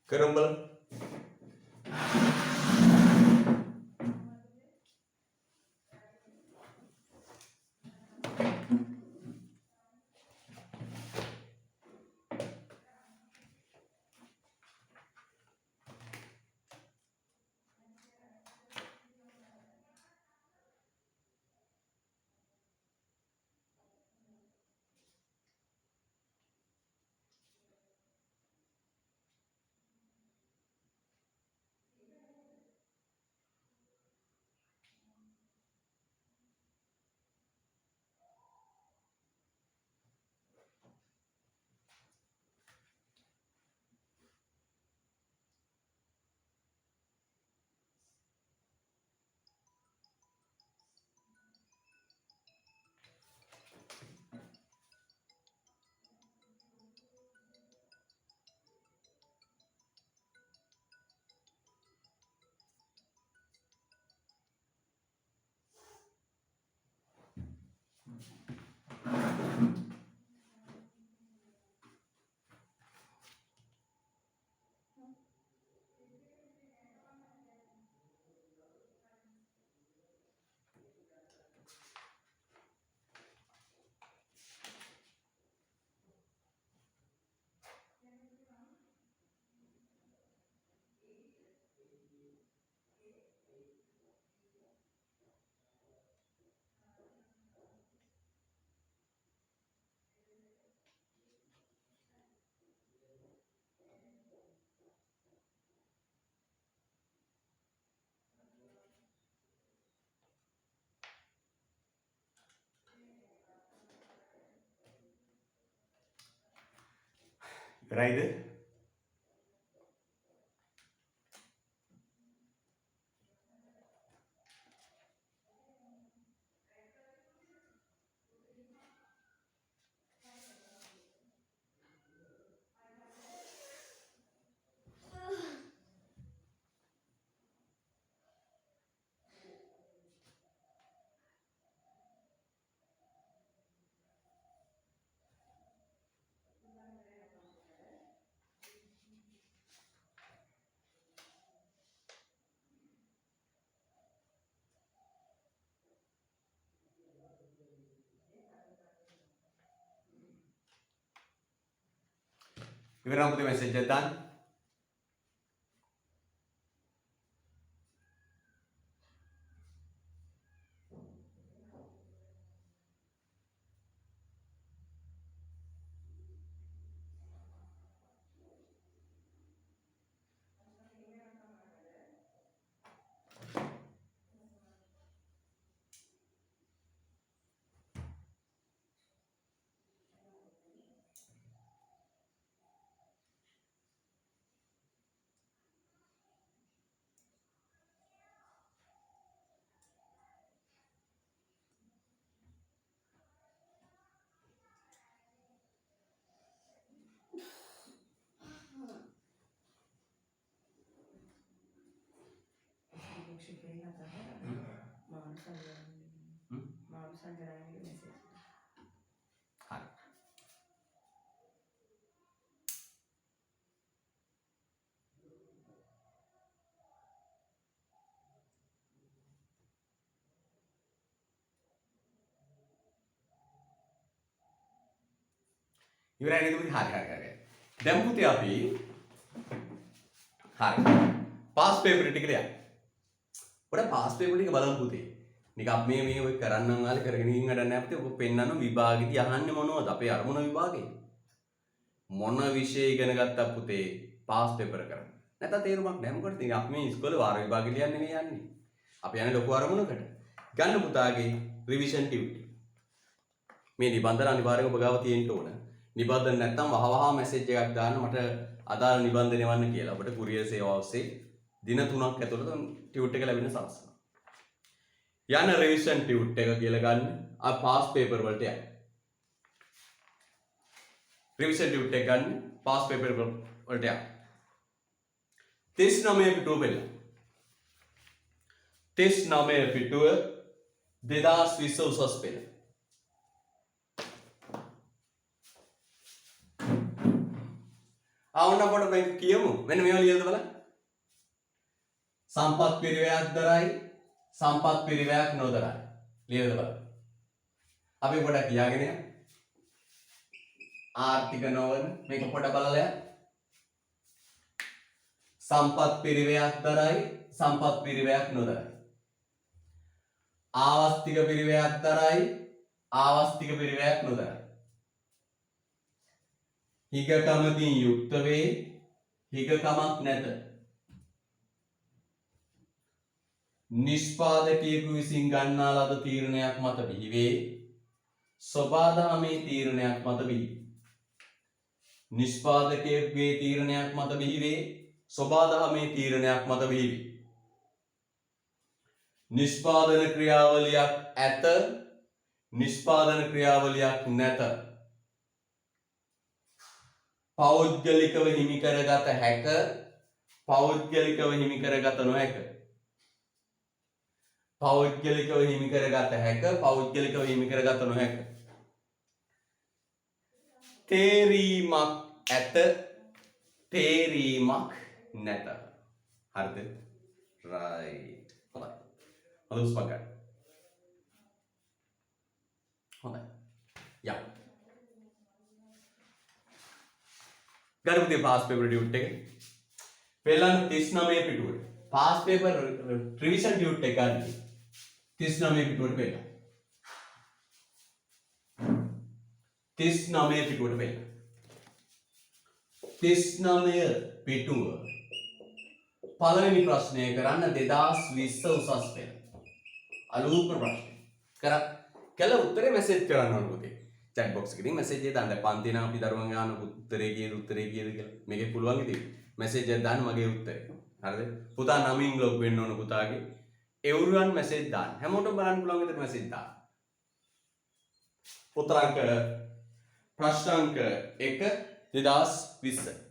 කරමු බලන්න. රයිද? ඉවරනම් පුතේ මැසේජ් එක දාන්න. ඉවරයි නේද පුතේ? හරි. දැන් පුතේ අපි හරි පාස් පේපර් ටික ලියන්න. ඔය පාස් පේපර් ටික බලමු පුතේ. නිකන් අපි මේ ඔය කරන්නම් ආලේ කරගෙන ඉන්න වැඩක් නැහැ පුතේ. ඔබ පෙන්නන විභාගෙදී අහන්නේ මොනවද? අපේ අරමුණ විභාගේ. මොන විෂය ඉගෙන ගත්තා පුතේ පාස් පේපර් කරන්න. නැත්නම් තේරුමක් නැහැ මොකටද? ඉතින් අපි මේ ඉස්කෝලේ වාර විභාගෙ ලියන්නේ නෙමෙයි යන්නේ. අපි යන්නේ ලොකු අරමුණකට. ගන්න පුතාගේ රිවිෂන් ටියුටි. මේ නිබන්ධන අනිවාර්යයෙන්ම ඔබ ගාව තියෙන්න ඕන. නිබන්ධන නැත්නම් වහවහ මැසේජ් එකක් දාන්න මට අදාළ නිබන්ධන එවන්න කියලා. ඔබට කුරියර් සේවාව ඔස්සේ දින 3ක් ඇතුළත ටියුට් එක ලැබෙන සලස්වනවා. යන රිවිෂන් ටියුට් එක කියලා ගන්න. ආ පාස් පේපර් වලට යන්න. රිවිෂන් ටියුට් එක ගන්න පාස් පේපර් වලට යන්න. 39 පිටුව බලන්න. 39 පිටුව 2020 උසස් පෙළ. ආවන කොට මේක කියමු. මෙන්න මේවා ලියලා බලන්න. සම්පත් පිරිවැයක් දරයි සම්පත් පිරිවැයක් නොදරයි. ලියලා බලන්න. අපි පොඩක් කියාගෙන යමු. ආර්ථික නොවන මේක පොඩ බලලා යන්න. සම්පත් පිරිවැයක් දරයි සම්පත් පිරිවැයක් නොදරයි. ආවස්තික පිරිවැයක් දරයි ආවස්තික පිරිවැයක් නොදරයි. හිගකමකින් යුක්ත වේ හිගකමක් නැත. නිෂ්පාදකයෙකු විසින් ගන්නා ලද තීරණයක් මත බිහිවේ සබාදහමේ තීරණයක් මත බිහිවේ. නිෂ්පාදකයෙකුගේ තීරණයක් මත බිහිවේ සබාදහමේ තීරණයක් මත බිහිවේ. නිෂ්පාදන ක්‍රියාවලියක් ඇත නිෂ්පාදන ක්‍රියාවලියක් නැත. පෞද්ගලිකව හිමි කරගත හැක පෞද්ගලිකව හිමි කරගත නොහැක. පෞද්ගලිකව හිමි කරගත හැක පෞද්ගලිකව හිමි කරගත නොහැක. තේරීමක් ඇත තේරීමක් නැත. හරිද? රයිට්. හොඳයි. හොඳ උස්පක් ගන්න. හොඳයි. යන්න. ගණපති පාස් පේපර් ටියුට් එක පෙළන 39 පිටුවට පාස් පේපර් රිවිෂන් ටියුට් එක ගන්න 39 පිටුවට පෙළන 39 පිටුවට පෙළන 39 පිටුව පළවෙනි ප්‍රශ්නය කරන්න 2020 උසස් පෙළ අලුත්ම ප්‍රශ්නය කර කළ උත්තරේ මැසේජ් කරන්න ඕන පුතේ. chat box එකකින් message එක දාන්න. පන්ති නම් අපි දරුවන් ගන්න උත්තරේ කීයද කියලා. මේකේ පුළුවන් ඉතින් message එක දාන්න මගේ උත්තරේ. හරිද? පුතා නමින් log වෙන්න ඕන පුතාගේ. everyone message දාන්න. හැමෝටම බලන්න පුළුවන් විදිහට message දාන්න. උත්තරාංක ප්‍රශ්නාංක 1 2020.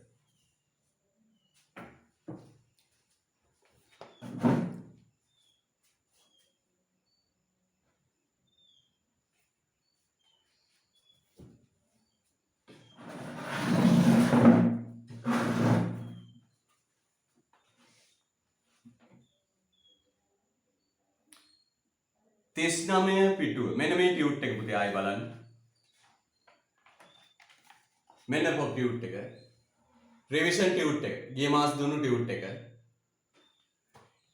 තිස්නමය පිටුව මෙන්න මේ ටියුට් එක පුතේ ආයි බලන්න මෙන්න පොක් ටියුට් එක රිවිෂන් ටියුට් එක ගිය මාස දුන්නු ටියුට් එක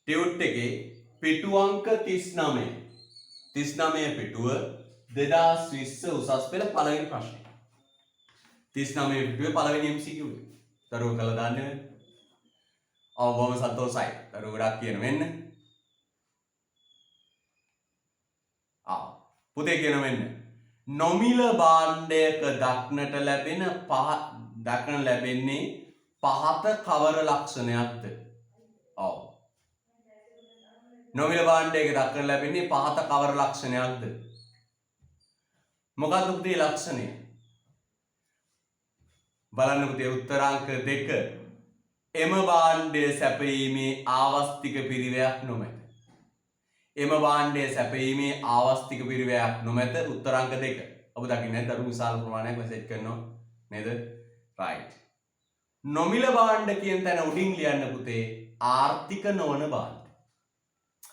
ටියුට් එකේ පිටු අංක 39 පිටුව 2020 උසස් පෙළ පළවෙනි ප්‍රශ්නය 39 පිටුවේ පළවෙනි MCQ එක දරුවෝ කළා දාන්නේ අවබෝධ සන්තෝෂයි දරුවෝ ගොඩක් කියන මෙන්න පුතේ කියන මෙන්න නොමිල භාණ්ඩයක දක්නට ලැබෙන්නේ පහත කවර ලක්ෂණයක්ද? ඔව්. නොමිල භාණ්ඩයක දක්නට ලැබෙන්නේ පහත කවර ලක්ෂණයක්ද? මොකක්ද පුතේ ලක්ෂණය? බලන්න පුතේ උත්තරාංක 2 එම භාණ්ඩය සැපයීමේ ආවස්තික පිරිවැයක් නොමැත. එම භාණ්ඩය සැපයීමේ ආවස්තික පිරිවැයක් නොමැත උත්තරාංක 2. ඔබ දකින්නේ දරු විශාල ප්‍රමාණයක් මෙසේජ් කරනවා නේද? right. නොමිල භාණ්ඩ කියන තැන උඩින් ලියන්න පුතේ ආර්ථික නොවන භාණ්ඩ.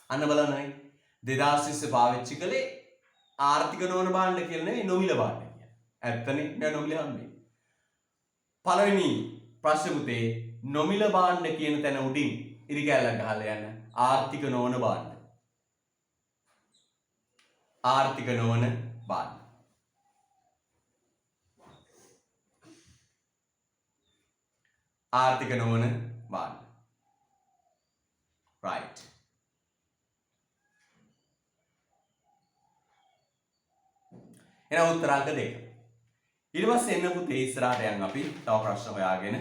අන්න බලන්න 2020 පාවිච්චි කළේ ආර්ථික නොවන භාණ්ඩ කියලා නෙවෙයි නොමිල භාණ්ඩ කියන්නේ. ඇත්තනේ නෑ නොමිල හම්බෙන්නේ. පළවෙනි ප්‍රශ්න පුතේ නොමිල භාණ්ඩ කියන තැන උඩින් ඉරි කැලක් ගහලා යන්න ආර්ථික නොවන භාණ්ඩ. ආර්ථික නොවන භාණ්ඩ. ආර්ථික නොවන භාණ්ඩ. right. එහෙනම් උත්තරාංක 2. ඊට පස්සේ එන්න පුතේ ඉස්සරහට යන් අපි තව ප්‍රශ්න හොයාගෙන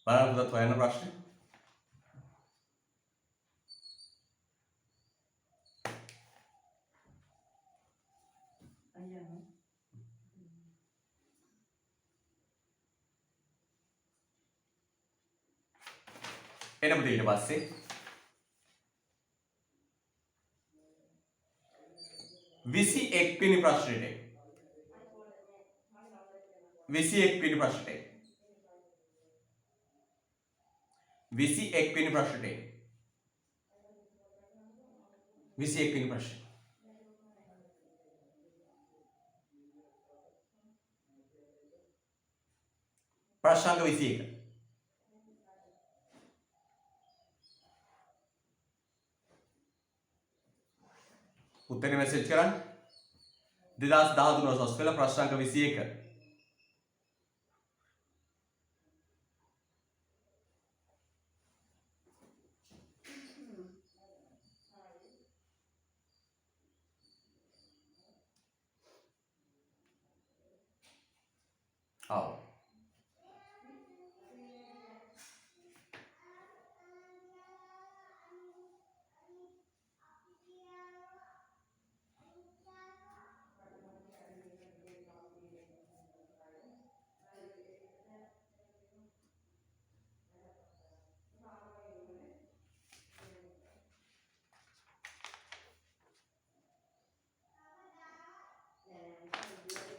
බලන්න පුතත් හොයන්න ප්‍රශ්නේ. එන්න පුතේ ඊට පස්සේ 21 වෙනි ප්‍රශ්නෙට 21 වෙනි ප්‍රශ්නෙට 21 වෙනි ප්‍රශ්නෙට 21 වෙනි ප්‍රශ්න ප්‍රශ්නාංක 21 උත්තරේ මෙසේජ් කරන්න 2013 උසස් පෙළ ප්‍රශ්නාංක 21 ආව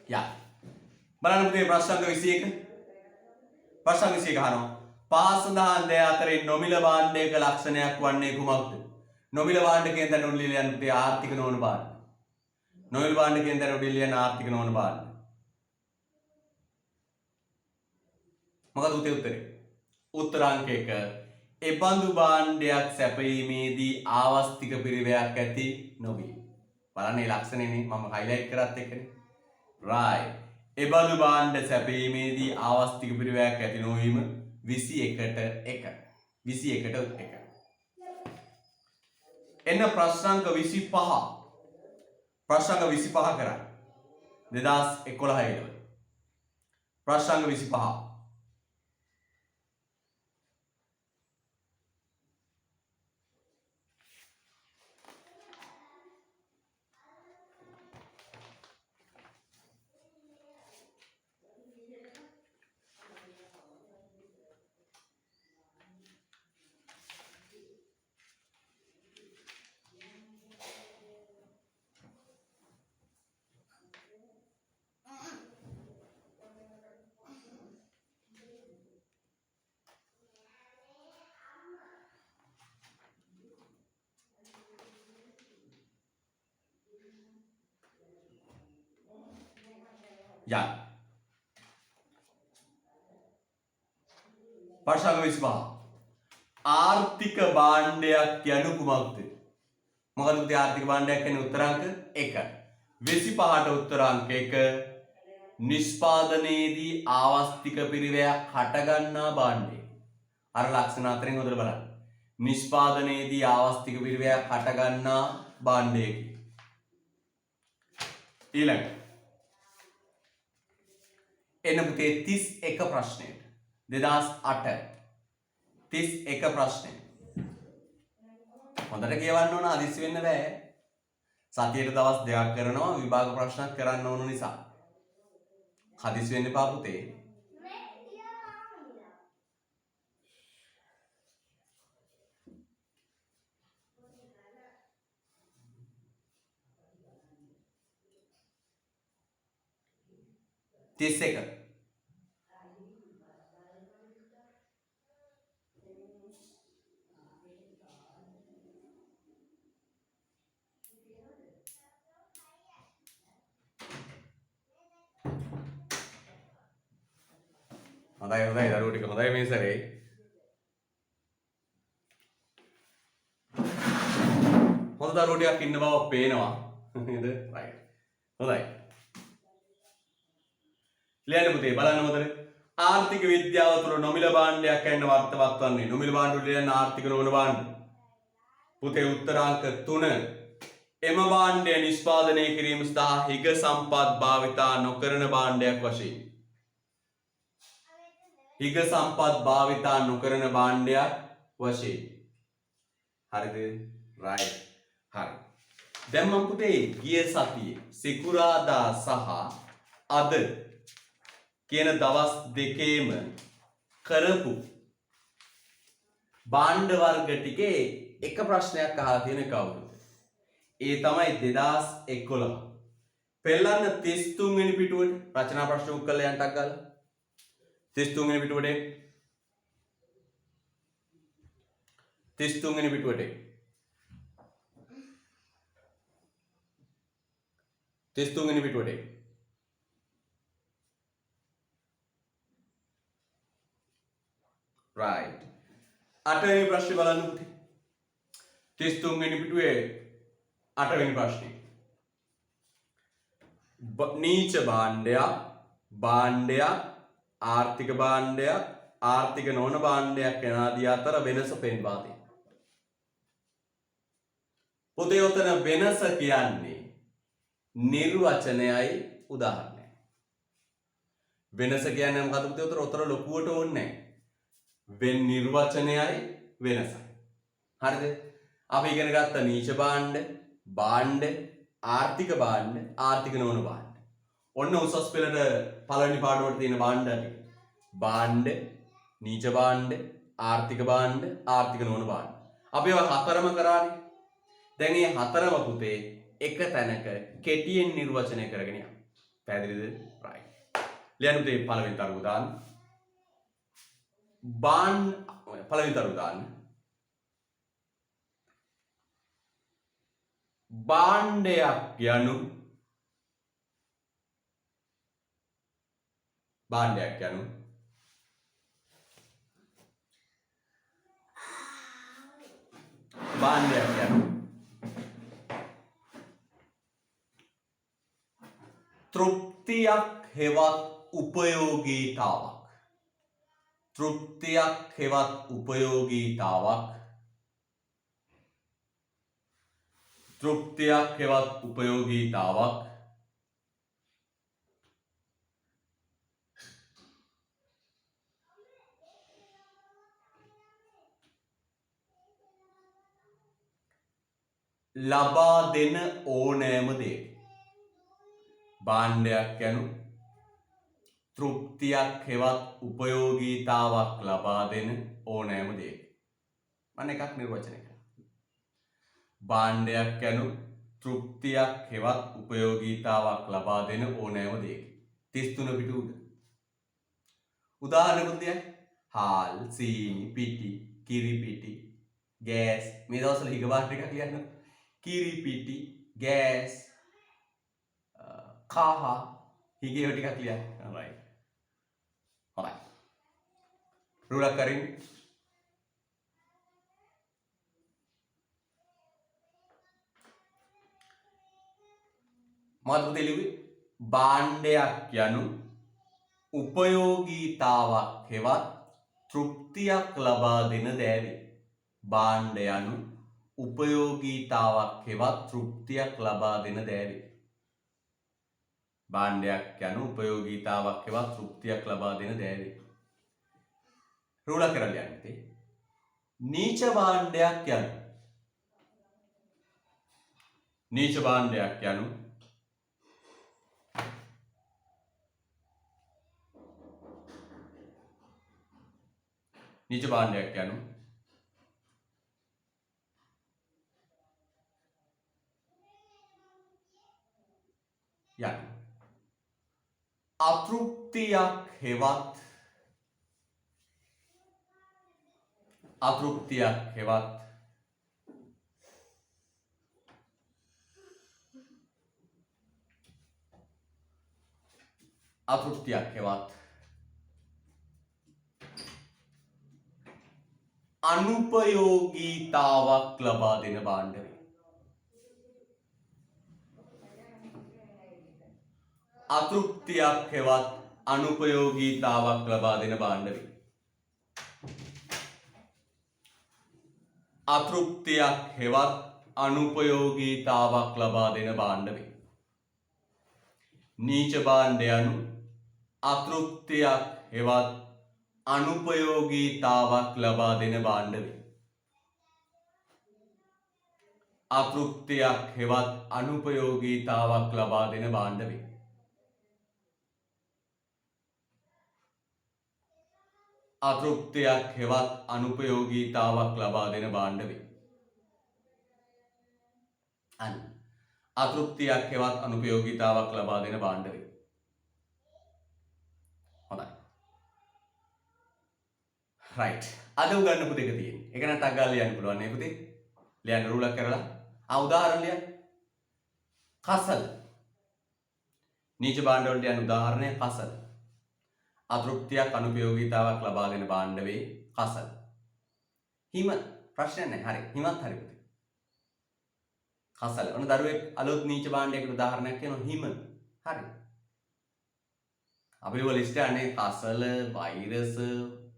යා බලන්න පුතේ ප්‍රශ්නාංක 21 ප්‍රශ්නාංක 21 අහනවා පහ සඳහන් දෙය අතරින් නොමිල භාණ්ඩයක ලක්ෂණයක් වන්නේ කුමක්ද? නොමිල භාණ්ඩ කියන තැන උඩින් ලියන්න පුතේ ආර්ථික නොවන භාණ්ඩ. නොමිල භාණ්ඩ කියන තැන උඩින් ලියන්න ආර්ථික නොවන භාණ්ඩ. මොකද උත්තේ උත්තරේ? උත්තරාංක 1 එබඳු භාණ්ඩයක් සැපයීමේදී ආවස්තික පිරිවැයක් ඇති නොවේ. බලන්න මේ ලක්ෂණෙනේ මම highlight කරත් එක්කනේ. right. එබඳු භාණ්ඩ සැපීමේදී ආවස්තික පිරිවැයක් ඇති නොවීම 21ට 1. 21ට 1. එන්න ප්‍රශ්නාංක 25. ප්‍රශ්නාංක 25 කරා 2011 ඉඳලා. ප්‍රශ්නාංක 25. Ya. ප්‍රශ්නාංක 25. ආර්ථික භාණ්ඩයක් යනු කුමක්ද? මොකද පුතේ ආර්ථික භාණ්ඩයක් කියන්නේ උත්තරාංක 1. 25ට උත්තරාංක 1. නිෂ්පාදනයේදී ආවස්තික පිරිවැයක් හටගන්නා භාණ්ඩය. අර ලක්ෂණ අතරින් හොදලා බලන්න. නිෂ්පාදනයේදී ආවස්තික පිරිවැයක් හටගන්නා භාණ්ඩයකි. ඊළඟ එන්න පුතේ 31 ප්‍රශ්නයට 2008 31 ප්‍රශ්නය. හොඳට කියවන්න ඕන, අදිස්සි වෙන්න බෑ. සතියට දවස් දෙකක් කරනවා විභාග ප්‍රශ්නත් කරන්න ඕන නිසා. හදිස්සි වෙන්න එපා පුතේ. තිස් එක. හොඳයි දරුවෝ ටික හොඳයි මේ සැරේ. හොඳ දරුවෝ ටිකක් ඉන්න බව පේනවා. නේද? රයිට්. හොඳයි. ලියන්න පුතේ බලන්න හොඳට. ආර්ථික විද්‍යාව තුළ නොමිල භාණ්ඩයක් යන වර්ථවත් වන්නේ. නොමිල භාණ්ඩ ලියන්න ආර්ථික නොවන භාණ්ඩ. පුතේ උත්තරාංක 3. එම භාණ්ඩය නිෂ්පාදනය කිරීම සඳහා හිග සම්පත් භාවිතා නොකරන භාණ්ඩයක් වශයෙන්. හිග සම්පත් භාවිතා නොකරන භාණ්ඩයක් වශයෙන්. හරිද? රයිට්. හරි. දැන් මම පුතේ ගිය සතියේ සිකුරාදා සහ අද කියන දවස් දෙකේම කරපු භාණ්ඩ වර්ග ටිකේ එක ප්‍රශ්නයක් අහලා තියෙන කවුරුද? ඒ තමයි 2011. පෙළන්න 33 වෙනි පිටුවට රචනා ප්‍රශ්න උත්කල යන්ටක් ගාලා 33 වෙනි පිටුවට 33 වෙනි පිටුවට 33 වෙනි පිටුවට right 8 වෙනි ප්‍රශ්නේ බලන්න පුතේ 33 වෙනි පිටුවේ 8 වෙනි ප්‍රශ්නේ නීච භාණ්ඩයක් ආර්ථික භාණ්ඩයක් ආර්ථික නොවන භාණ්ඩයක් යනාදී අතර වෙනස පෙන්වා දෙන්න. පුතේ උතන වෙනස කියන්නේ නිර්වචනයයි උදාහරණයයි. වෙනස කියන්නේ මොකද පුතේ උතර ලොකුවට ඕනේ නැහැ. වෙන නිර්වචනයයි වෙනසයි. හරිද? අපි ඉගෙන ගත්ත නීච භාණ්ඩ, ආර්ථික භාණ්ඩ, ආර්ථික නොවන භාණ්ඩ. ඔන්න උසස් පෙළට පළවෙනි පාඩුවට තියෙන භාණ්ඩ ටික. භාණ්ඩ, නීච භාණ්ඩ, ආර්ථික භාණ්ඩ, ආර්ථික නොවන භාණ්ඩ. අපි ඔය හතරම කරානේ. දැන් මේ හතරම පුතේ එක තැනක කෙටියෙන් නිර්වචනය කරගෙන යන්න. පැහැදිලිද? right. ලියන්න පුතේ පළවෙනි තරුව දාන්න. පළවෙනි තරුව දාන්න. භාණ්ඩයක් යනු තෘප්තියක් හෙවත් උපයෝගීතාවක්. තෘප්තියක් හෙවත් උපයෝගීතාවක් තෘප්තියක් හෙවත් උපයෝගීතාවක් ලබා දෙන ඕනෑම දෙයක භාණ්ඩයක් යනු තෘප්තියක් හෙවත් උපයෝගීතාවක් ලබා දෙන ඕනෑම දෙයක. මම එකක් නිර්වචනය කරනවා. භාණ්ඩයක් යනු තෘප්තියක් හෙවත් උපයෝගීතාවක් ලබා දෙන ඕනෑම දෙයක. 33 පිටු උඩ. උදාහරණයක් දෙයක්. හාල්, සීනි, පිටි, කිරි පිටි, ගෑස්. මේ දවස්වල හිග පාට එකක් ලියන්න. කිරි පිටි, ගෑස්, කහ, හිගේ ඔය ටිකක් ලියන්න. right. හොඳයි. රුලක් කරින් මාත් දෙලිවි භාණ්ඩයක් යනු උපයෝගීතාවක් හෙවත් තෘප්තියක් ලබා දෙන දෑවේ. භාණ්ඩ යනු උපයෝගීතාවක් හෙවත් තෘප්තියක් ලබා දෙන දෑවේ. භාණ්ඩයක් යනු උපයෝගීතාවක් හෙවත් තෘප්තියක් ලබා දෙන දෑවේ. රුල කරලා යන්නේ. නීච භාණ්ඩයක් යනු නීච භාණ්ඩයක් යනු නීච භාණ්ඩයක් යනු අතෘප්තියක් හෙවත් අතෘප්තියක් හෙවත් අතෘප්තියක් හෙවත් අනුපයෝගීතාවක් ලබා දෙන භාණ්ඩ වේ. අතෘප්තියක් හෙවත් අනුපයෝගීතාවක් ලබා දෙන භාණ්ඩ වේ. අතෘප්තියක් හෙවත් අනුපයෝගීතාවක් ලබා දෙන භාණ්ඩ වේ. නීච භාණ්ඩ යනු අතෘප්තියක් හෙවත් අනුපයෝගීතාවක් ලබා දෙන භාණ්ඩ වේ. අතෘප්තියක් හෙවත් අනුපයෝගීතාවක් ලබා දෙන භාණ්ඩ වේ. අතෘප්තියක් හෙවත් අනුපයෝගීතාවක් ලබා දෙන භාණ්ඩ වේ. අතෘප්තියක් හෙවත් අනුපයෝගීතාවක් ලබා දෙන භාණ්ඩ වේ. හොඳයි. right. අද උගන්වපු දෙක තියෙන්නේ. ඒක නම් ටක් ගාලා ලියන්න පුළුවන් නේ පුතේ. ලියන්න රූලක් කරලා. උදාහරණ ලියන්න. කසල. නීච භාණ්ඩ වලට යන උදාහරණය කසල. අතෘප්තියක් අනුපයෝගීතාවක් ලබා දෙන භාණ්ඩ වේ කසල. හිම ප්‍රශ්න නැහැ. හරි. හිමත් හරි පුතේ. කසල. ඔන්න දරුවෙක් අලුත් නීච භාණ්ඩයකට උදාහරණයක් කියනවා හිම. හරි. අපි ඔය ලිස්ට් එකේ කසල, වෛරස්,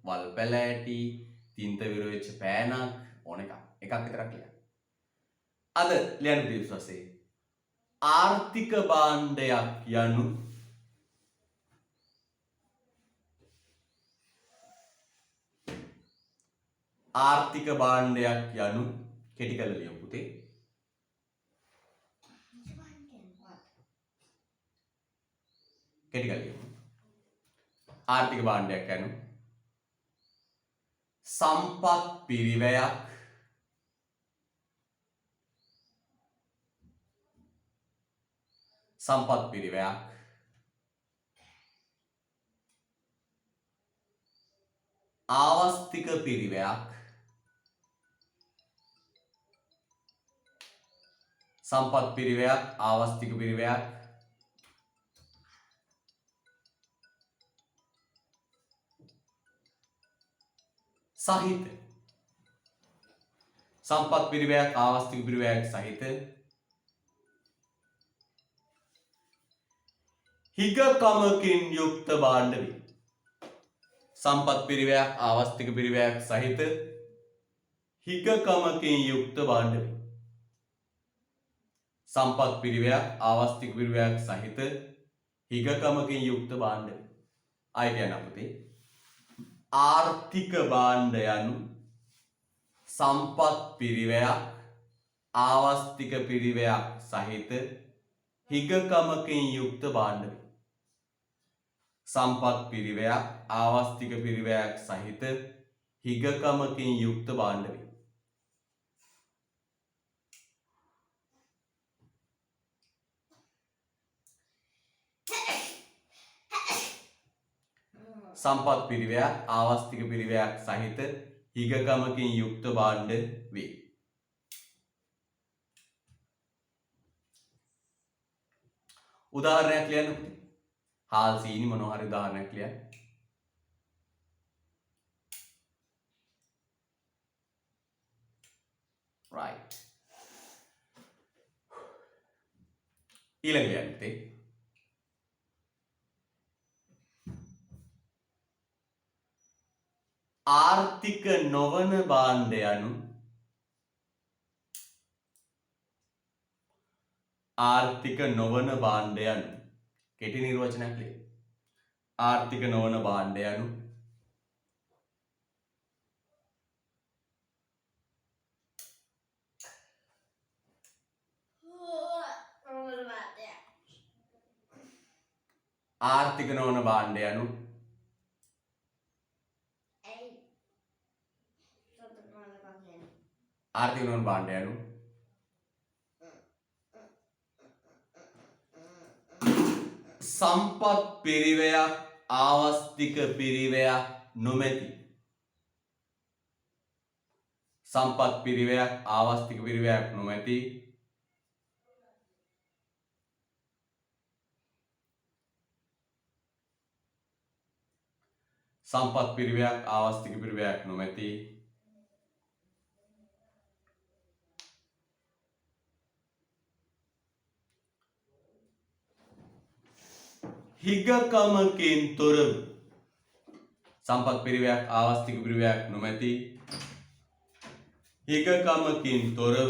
වල් පැලෑටි, තින්ත විරෝච්ච පෑනක් ඕන එකක් විතරක් ලියන්න. අද ලියන්න පිළිස්සසේ ආර්ථික භාණ්ඩයක් යනු ආර්ථික භාණ්ඩයක් යනු කෙටි කරලා ලියමු පුතේ. කෙටි කරලා ලියමු. ආර්ථික භාණ්ඩයක් යනු සම්පත් පිරිවැයක් ආවස්තික පිරිවැයක් සම්පත් පිරිවැයක් ආවස්තික පිරිවැයක් සහිත සම්පත් පිරිවැයක් ආවස්තික පිරිවැයක් සහිත හිගකමකින් යුක්ත භාණ්ඩ වේ. සම්පත් පිරිවැයක් ආවස්තික පිරිවැයක් සහිත හිගකමකින් යුක්ත භාණ්ඩ වේ. සම්පත් පිරිවැයක් ආවස්තික පිරිවැයක් සහිත හිගකමකින් යුක්ත භාණ්ඩ වේ. ආය කියන අපතේ ආර්ථික භාණ්ඩ යනු සම්පත් පිරිවැයක් ආවස්තික පිරිවැයක් සහිත හිගකමකින් යුක්ත භාණ්ඩ වේ. සම්පත් පිරිවැයක් ආවස්තික පිරිවැයක් සහිත හිගකමකින් යුක්ත භාණ්ඩ වේ. සම්පත් පිරිවැයක් ආවස්තික පිරිවැයක් සහිත හිගකමකින් යුක්ත භාණ්ඩ වේ. උදාහරණයක් ලියන්න පුතේ. හාල් සීනි මොනවා හරි උදාහරණයක් ලියන්න. right. ඊළඟ ලියන්න පුතේ. ආර්ථික නොවන භාණ්ඩ යනු ආර්ථික නොවන භාණ්ඩ යනු කෙටි නිර්වචනයක් ලියන්න. ආර්ථික නොවන භාණ්ඩ යනු ආර්ථික නොවන භාණ්ඩ යනු ආර්ථික නොවන භාණ්ඩ යනු සම්පත් පිරිවැයක් ආවස්තික පිරිවැයක් නොමැති සම්පත් පිරිවැයක් ආවස්තික පිරිවැයක් නොමැති සම්පත් පිරිවැයක් ආවස්තික පිරිවැයක් නොමැති හිගකමකින් තොරව සම්පත් පිරිවැයක් ආවස්තික පිරිවැයක් නොමැති හිගකමකින් තොරව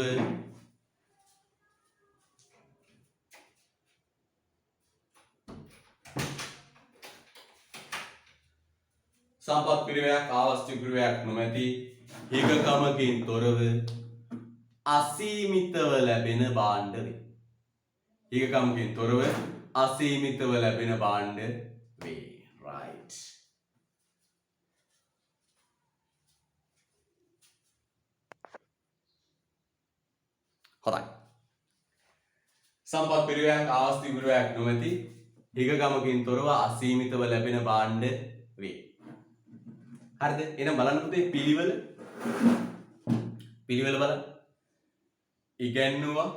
සම්පත් පිරිවැයක් ආවස්තික පිරිවැයක් නොමැති හිගකමකින් තොරව අසීමිතව ලැබෙන භාණ්ඩ වේ. හිගකමකින් තොරව අසීමිතව ලැබෙන භාණ්ඩ වේ. right. හොඳයි. සම්පත් පිරිවැයක් ආවස්තික පිරිවැයක් නොමැති හිගකමකින් තොරව අසීමිතව ලැබෙන භාණ්ඩ වේ. හරිද? එහෙනම් බලන්න පුතේ පිළිවෙල බලන්න. ඉගැන්නුවා,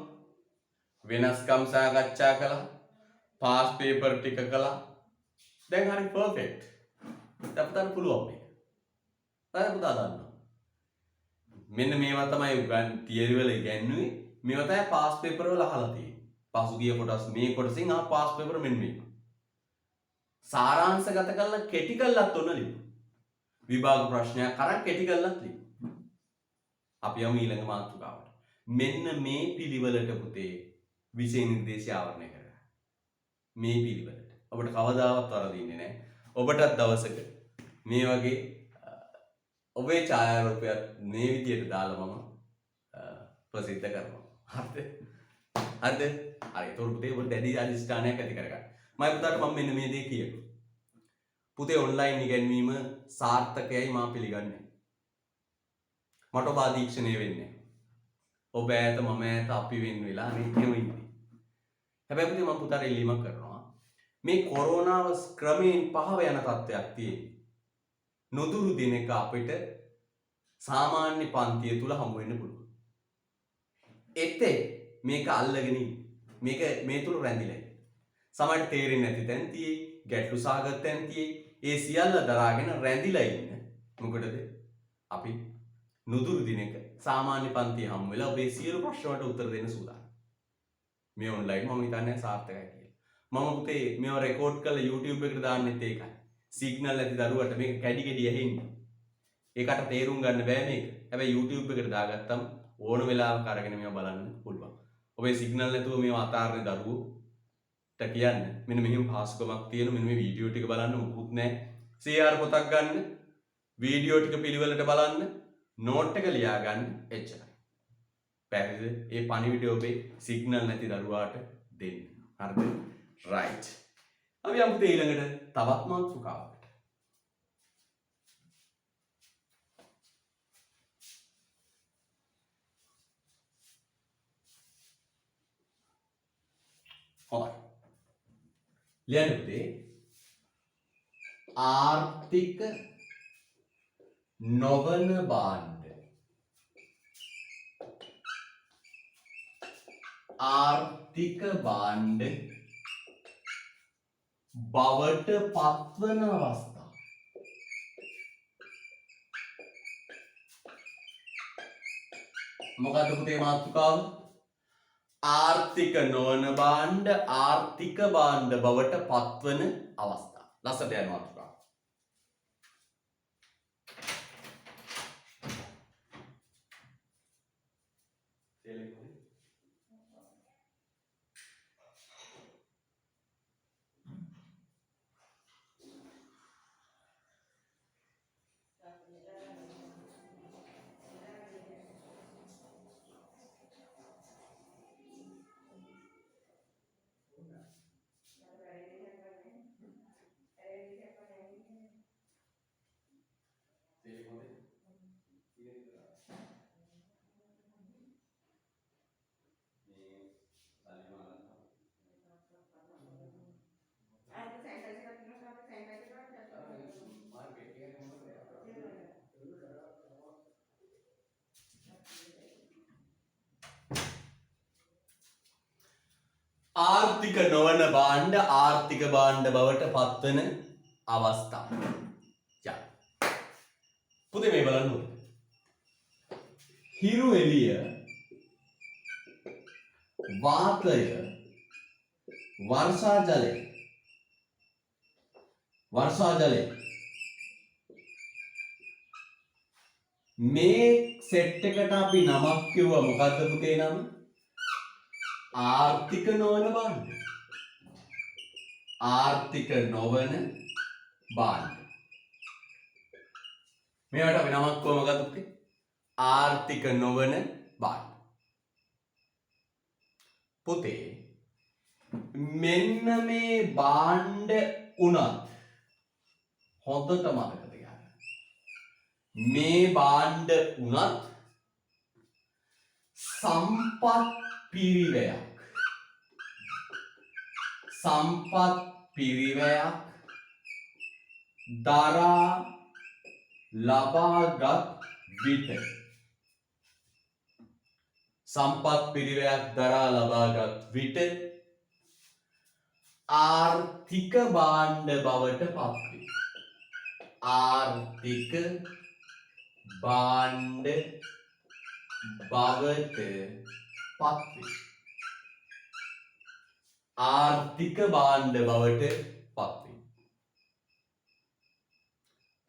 වෙනස්කම් සාකච්ඡා කළා, පාස් පේපර් ටික කළා. දැන් හරි පර්ෆෙක්ට්. දැන් පුතාට පුළුවන් මේක. දැන් පුතා දන්නවා. මෙන්න මේවා තමයි තියරි වල ඉගැන්නුවේ. මේවා තමයි පාස් පේපර් වල අහලා තියෙන්නේ. පසුගිය කොටස් මේ කොටසින් පාස් පේපර් මෙන්න මේක. සාරාංශගත කරලා කෙටි කරලත් ඔන්න ලියන්න. විභාග ප්‍රශ්නයක් කරන් කෙටි කරලත් ලියන්න. අපි යමු ඊළඟ මාතෘකාවට. මෙන්න මේ පිළිවෙලට පුතේ විෂය නිර්දේශය ආවරණය කරගන්න. මේ පිළිවෙලට. ඔබට කවදාවත් වරදින්නේ නැහැ. ඔබටත් දවසක මේ වගේ ඔබේ ඡායාරූපයක් මේ විදියට දාලා මම ප්‍රසිද්ධ කරනවා. හරිද? හරිද? හරි. ඒතකොට පුතේ ඔබ දැඩි අධිෂ්ඨානයක් ඇති කරගන්න. මම පුතාට මම මෙන්න මේ දේ කියනවා. පුතේ ඔන්ලයින් ඉගෙනීම සාර්ථකයි මා පිළිගන්නේ. මට ඔබ අධීක්ෂණය වෙන්නේ. ඔබ ඈත මම ඈත අපි වෙන් වෙලා නේ එහෙම ඉන්නේ. හැබැයි පුතේ මම පුතාට ඉල්ලීමක් කරනවා. මේ කොරෝනාව ක්‍රමයෙන් පහව යන තත්ත්වයක් තියෙන්නේ. නොදුරු දිනක අපිට සාමාන්‍ය පන්තිය තුල හමු වෙන්න පුළුවන්. එතේ මේක අල්ලගෙන ඉන්නේ. මේක මේ තුල රැඳිලා ඉන්නේ. සමහරට තේරෙන්නේ නැති තැන් තියෙයි, ගැටලු සාගත තැන් තියෙයි. ඒ සියල්ල දරාගෙන රැඳිලා ඉන්න. මොකටද? අපි නුදුරු දිනක සාමාන්‍ය පන්තිය හමු වෙලා ඔබේ සියලු ප්‍රශ්න වලට උත්තර දෙන්න සූදානම්. මේ ඔන්ලයින් මම හිතන්නේ සාර්ථකයි කියලා. මම පුතේ මේව රෙකෝඩ් කරලා YouTube එකට දාන්නෙත් ඒකයි. සිග්නල් නැති දරුවට මේක කැඩි කැඩි ඇහෙන්නේ. ඒකට තේරුම් ගන්න බෑ මේක. හැබැයි YouTube එකට දාගත්තම ඕන වෙලාවක අරගෙන මේවා බලන්න පුළුවන්. ඔබේ සිග්නල් නැතුව මේවා අතාරන දරුවෝට කියන්න මෙන්න මෙහෙම පහසුකමක් තියෙන මෙන්න මේ වීඩියෝ ටික බලන්න මොකුත් නැහැ. CR පොතක් ගන්න, වීඩියෝ ටික පිළිවෙලට බලන්න, නෝට් එක ලියා ගන්න එච්චරයි. පැහැදිලිද? ඒ පණිවිඩය ඔබේ සිග්නල් නැති දරුවාට දෙන්න. හරිද? රයිට්. අපි යමු ඊළඟට තවත් මාතෘකාවකට. හොඳයි. ලියන්න පුතේ ආර්ථික නොවන භාණ්ඩ. ආර්ථික භාණ්ඩ බවට පත්වන අවස්ථා. මොකද්ද පුතේ මාතෘකාව? ආර්ථික නොවන භාණ්ඩ ආර්ථික භාණ්ඩ බවට පත්වන අවස්ථා. ලස්සට යන මාතෘකාව. ආර්ථික නොවන භාණ්ඩ ආර්ථික භාණ්ඩ බවට පත්වන අවස්ථා. යා. පුතේ මේ බලන්න ඕනේ. හිරු එළිය වාතය වර්ෂා ජලය මේ සෙට් එකට අපි නමක් කිව්වා. මොකද්ද පුතේ නම? ආර්ථික නොවන භාණ්ඩ. ආර්ථික නොවන භාණ්ඩ. මේවට අපි නමක් කිව්වා. මොකද්ද පුතේ? ආර්ථික නොවන භාණ්ඩ. පුතේ මෙන්න මේ භාණ්ඩ උනත් හොඳට මතක තියාගන්න. මේ භාණ්ඩ උනත් සම්පත් පිරිවැයක් දරා ලබාගත් විට ආර්ථික භාණ්ඩ බවට පත්වේ. ආර්ථික භාණ්ඩ බවට පත්වේ. ආර්ථික භාණ්ඩ බවට පත්වේ.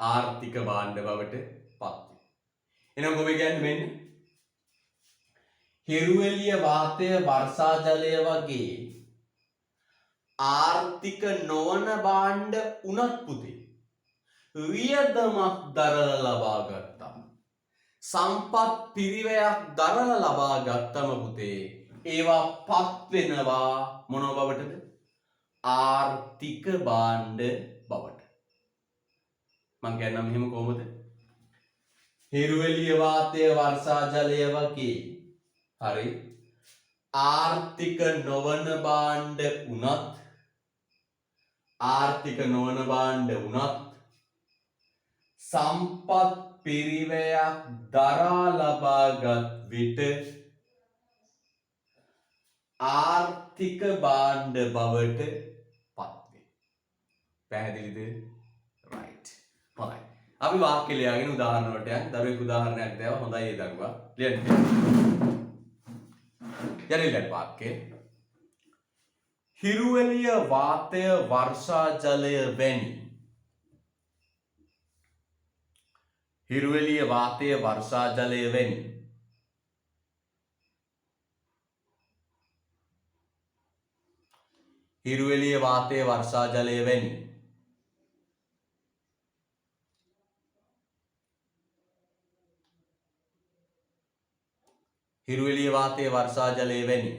ආර්ථික භාණ්ඩ බවට පත්වේ. එහෙනම් ඔබ කියන්නේ මෙන්න හිරු එළිය වාතය වර්ෂා ජලය වගේ ආර්ථික නොවන භාණ්ඩ උනත් පුතේ වියදමක් දරලා ලබා ගත්තම සම්පත් පිරිවැයක් දරලා ලබා ගත්තම පුතේ ඒවා පත් වෙනවා මොන බවටද? ආර්ථික භාණ්ඩ බවට. මම කියන්නම් එහෙම කොහොමද? හිරු එළිය වාතය වර්ෂා ජලය වගේ හරි ආර්ථික නොවන භාණ්ඩ උනත් සම්පත් පිරිවැයක් දරා ලබාගත් විට ආර්ථික භාණ්ඩ බවට පත්වේ. පැහැදිලිද? රයිට්. හොඳයි. අපි වාක්‍ය ලියාගෙන උදාහරණ වලට යන්න. දරුවෙක් උදාහරණයක් දැව හොඳයි ඒ දරුවා. ලියන්න. යන්නේ වාක්‍යය. හිරු එළිය වාතය වර්ෂා ජලය වැනි හිරුවෙලිය වාතය වර්ෂා ජලය වැනි හිරුවෙලිය වාතය වර්ෂා ජලය වැනි හිරුවෙලිය වාතය වර්ෂා ජලය වැනි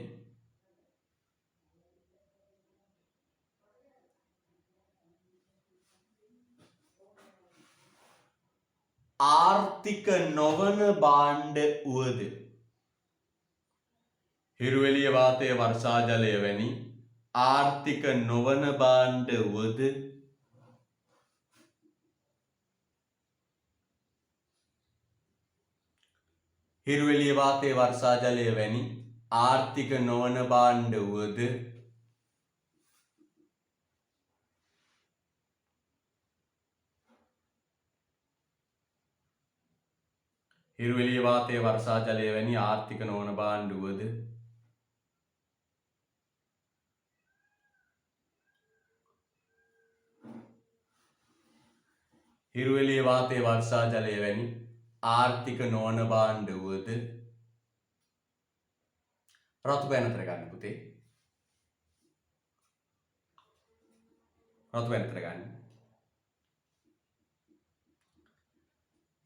ආර්ථික නොවන භාණ්ඩ වුවද හිරුවෙලිය වාතය වර්ෂා ජලය වැනි ආර්ථික නොවන භාණ්ඩ වුවද හිරුවෙලිය වාතය වර්ෂා ජලය වැනි ආර්ථික නොවන භාණ්ඩ වුවද හිරුවෙලිය වාතය වර්ෂා ජලය වැනි ආර්ථික නොවන භාණ්ඩ වුවද හිරුවෙලිය වාතය වර්ෂා ජලය වැනි ආර්ථික නොවන භාණ්ඩ වුවද රතු පැනතර ගන්න පුතේ රතු පැනතර ගන්න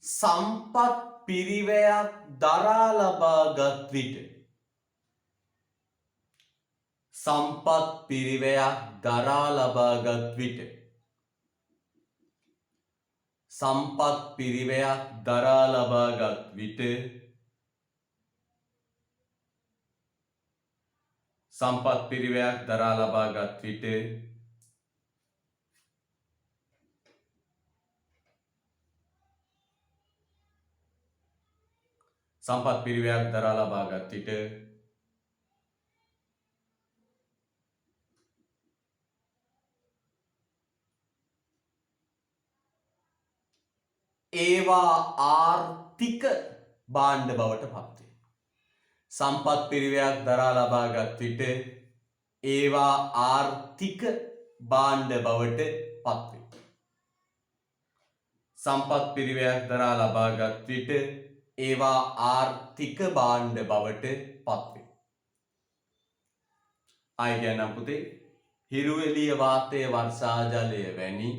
සම්පත් පිරිවැයක් දරා ලබාගත් විට සම්පත් පිරිවැයක් දරා ලබාගත් විට සම්පත් පිරිවැයක් දරා ලබාගත් විට සම්පත් පිරිවැයක් දරා ලබාගත් විට සම්පත් පිරිවැයක් දරා ලබාගත් විට ඒවා ආර්ථික භාණ්ඩ බවට පත්වේ. සම්පත් පිරිවැයක් දරා ලබාගත් විට ඒවා ආර්ථික භාණ්ඩ බවට පත්වේ. සම්පත් පිරිවැයක් දරා ලබාගත් විට ඒවා ආර්ථික භාණ්ඩ බවට පත්වේ. ආයෙ කියන්නම් පුතේ හිරුවෙලිය වාතය වර්ෂා ජලය වැනි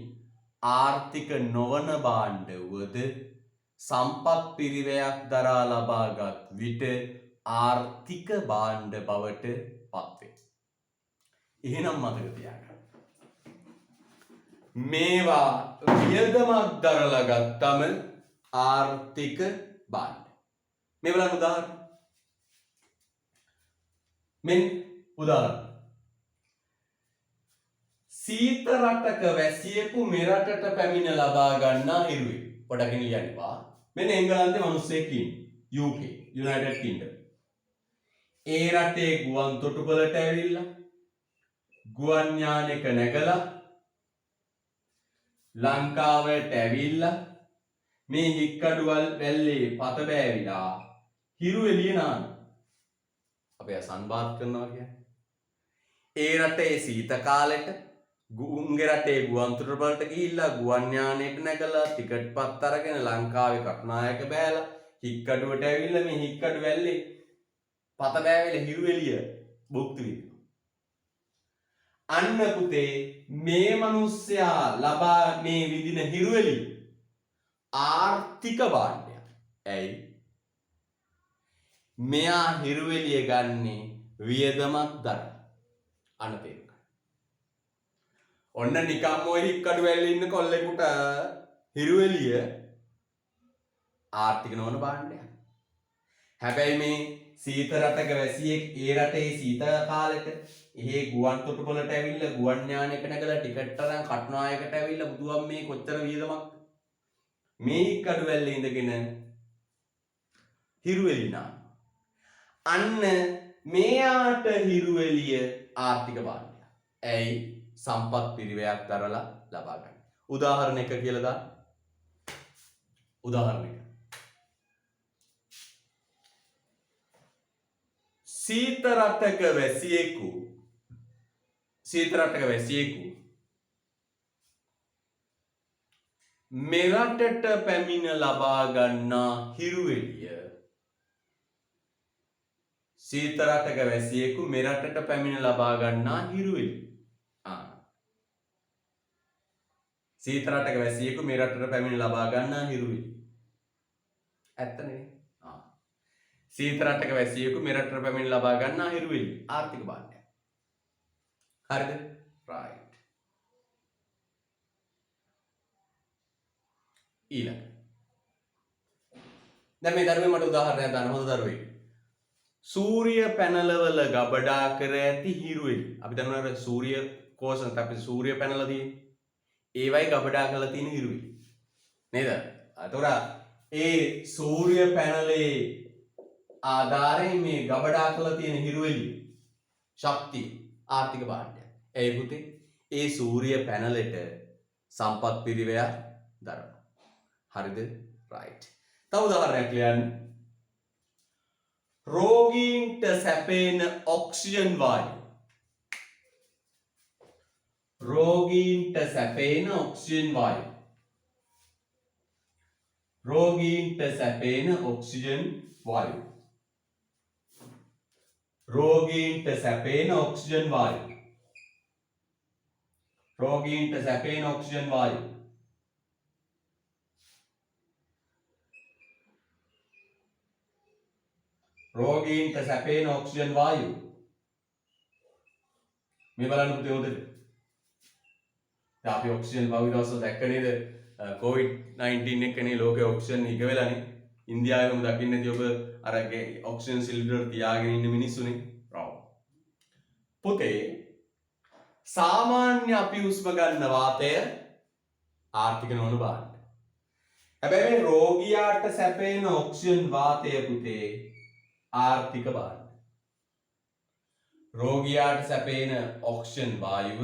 ආර්ථික නොවන භාණ්ඩ වුවද සම්පත් පිරිවැයක් දරා ලබාගත් විට ආර්ථික භාණ්ඩ බවට පත්වේ. එහෙනම් මතක තියාගන්න. මේවා වියදමක් දරලා ගත්තම ආර්ථික භාණ්ඩ. මේ බලන්න උදාහරණ. මෙන්න උදාහරණ. සීත රටක වැසියෙකු මෙරටට පැමිණ ලබා ගන්නා හිරුවෙක්. පොඩකින් ලියන්නවා. මෙන්න එංගලන්තේ මිනිස්සෙක් ඉන්නේ. UK United Kingdom. ඒ රටේ ගුවන් තොටුපළට ඇවිල්ලා ගුවන් යානෙක නැගලා ලංකාවට ඇවිල්ලා මේ හික්කඩුවල් වැල්ලේ පත බෑවිලා හිරු එළිය නාන. අපි අසන්බාත් කරනවා කියන්නේ. ඒ රටේ සීත කාලෙට උන්ගේ රටේ ගුවන් තොටුපළට ගිහිල්ලා ගුවන් යානයට නැගලා ටිකට් පත් අරගෙන ලංකාවේ කටුනායක බෑලා හික්කඩුවට ඇවිල්ලා මේ හික්කඩු වැල්ලේ පත බෑවිලා හිරු එළිය භුක්ති විඳිනවා. අන්න පුතේ මේ මිනිස්සයා ලබා මේ විඳින හිරු එළිය ආර්ථික භාණ්ඩයක්. ඇයි? මෙයා හිරු එළිය ගන්නේ වියදමක් දරලා. අන්න තේරුම් ගන්න. ඔන්න නිකම්ම ඔය හික්කඩු වැල්ලේ ඉන්න කොල්ලෙකුට හිරු එළිය ආර්ථික නොවන භාණ්ඩයක්. හැබැයි මේ සීත රටක වැසියෙක් ඒ රටේ සීත කාලෙට එහෙ ගුවන් තොටුපළට ඇවිල්ලා ගුවන් යානයක නැගලා ටිකට් අරන් කටුනායකට ඇවිල්ලා බුදුන් මේ කොච්චර වියදමක් මේ හික්කඩු වැල්ලේ ඉඳගෙන හිරු එළිනා. අන්න මෙයාට හිරු එළිය ආර්ථික භාණ්ඩයක්. ඇයි? සම්පත් පිරිවැයක් දරලා ලබා ගන්න. උදාහරණයක කියලා දාන්න. උදාහරණයක. සීත රටක වැසියෙකු මෙරටට පැමිණ ලබා ගන්නා හිරු එළිය. සීත රටක වැසියෙකු මෙරටට පැමිණ ලබා ගන්නා හිරු එළිය. සීත රටක වැසියෙකු මෙරටට පැමිණ ලබා ගන්නා හිරු එළිය. ඇත්තනේ. සීත රටක වැසියෙකු මෙරටට පැමිණ ලබා ගන්නා හිරු එළිය ආර්ථික භාණ්ඩයක්. හරිද? right. ඊළඟ. දැන් මේ ධර්මයේ මට උදාහරණයක් ගන්න හොඳ දරුවෙක්. සූර්ය පැනල වල ගබඩා කර ඇති හිරු එළිය. අපි දන්නවා සූර්ය කෝෂ නැත්නම් අපි සූර්ය පැනල තියෙන්නේ. ඒවයි ගබඩා කරලා තියෙන හිරු එළිය. නේද? එතකොට ඒ සූර්ය පැනලේ ආධාරයෙන් මේ ගබඩා කරලා තියෙන හිරු එළිය ශක්තිය ආර්ථික භාණ්ඩයක්. ඒ පුතේ ඒ සූර්ය පැනලෙට සම්පත් පිරිවැයක් දරනවා. හරිද? right. තව උදාහරණයක් ලියන්න. රෝගීන්ට සැපෙන ඔක්සිජන් වායුව. රෝගීන්ට සැපෙන ඔක්සිජන් වායුව. රෝගීන්ට සැපෙන ඔක්සිජන් වායුව. රෝගීන්ට සැපෙන ඔක්සිජන් වායුව. රෝගීන්ට සැපෙන ඔක්සිජන් වායුව. රෝගීන්ට සැපෙන ඔක්සිජන් වායුව. මේ බලන්න පුතේ උදේ. දැන් අපි ඔක්සිජන් වායුව දවස්වල දැක්ක නේද? COVID-19 එකනේ ලෝකේ ඔක්සිජන් හිග වෙලානේ. ඉන්දියාවෙම දකින්න නැති ඔබ අර ඔක්සිජන් සිලින්ඩර් තියාගෙන ඉන්න මිනිස්සුනේ. රව්. පුතේ සාමාන්‍ය අපි හුස්ම ගන්න වාතය ආර්ථික නොවන භාණ්ඩ. හැබැයි මේ රෝගියාට සැපෙන ඔක්සිජන් වාතය පුතේ ආර්ථික භාණ්ඩ. රෝගියාට සැපෙන ඔක්සිජන් වායුව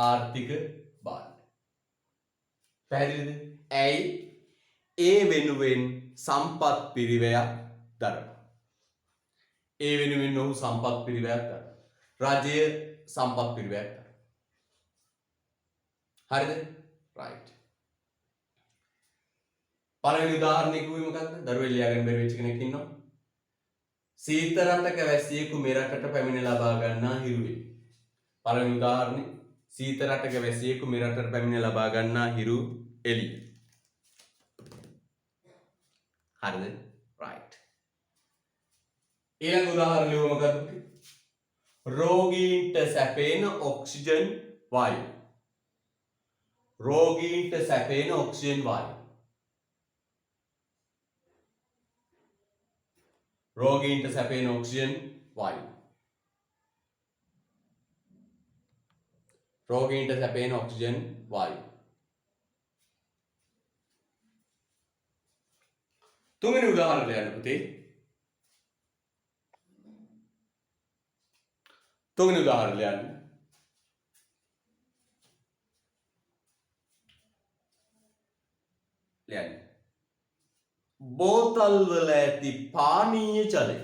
ආර්ථික භාණ්ඩ. පැහැදිලිද? ඇයි? ඒ වෙනුවෙන් සම්පත් පිරිවැයක් දරනවා. ඒ වෙනුවෙන් ඔහු සම්පත් පිරිවැයක් දරනවා. රජය සම්පත් පිරිවැයක් දරනවා. හරිද? right. පළවෙනි උදාහරණය කිව්වේ මොකක්ද? දරුවෙක් ලියාගෙන බැරි වෙච්ච කෙනෙක් ඉන්නවා. සීත රටක වැසියෙකු මෙරටට පැමිණ ලබා ගන්නා හිරු එළිය. පළවෙනි උදාහරණේ සීත රටක වැසියෙකු මෙරටට පැමිණ ලබා ගන්නා හිරු එළිය. හරිද? right. ඊළඟ උදාහරණය මොකක්ද? රෝගීන්ට සැපෙන ඔක්සිජන් වායුව. රෝගීන්ට සැපෙන ඔක්සිජන් වායුව. රෝගීන්ට සැපෙන ඔක්සිජන් වායුව. රෝගීන්ට සැපෙන ඔක්සිජන් වායුව. තුන්වෙනි උදාහරණය ලියන්න පුතේ. තුන්වෙනි උදාහරණය ලියන්න. ලියන්න. බෝතල් වල ඇති පානීය ජලය.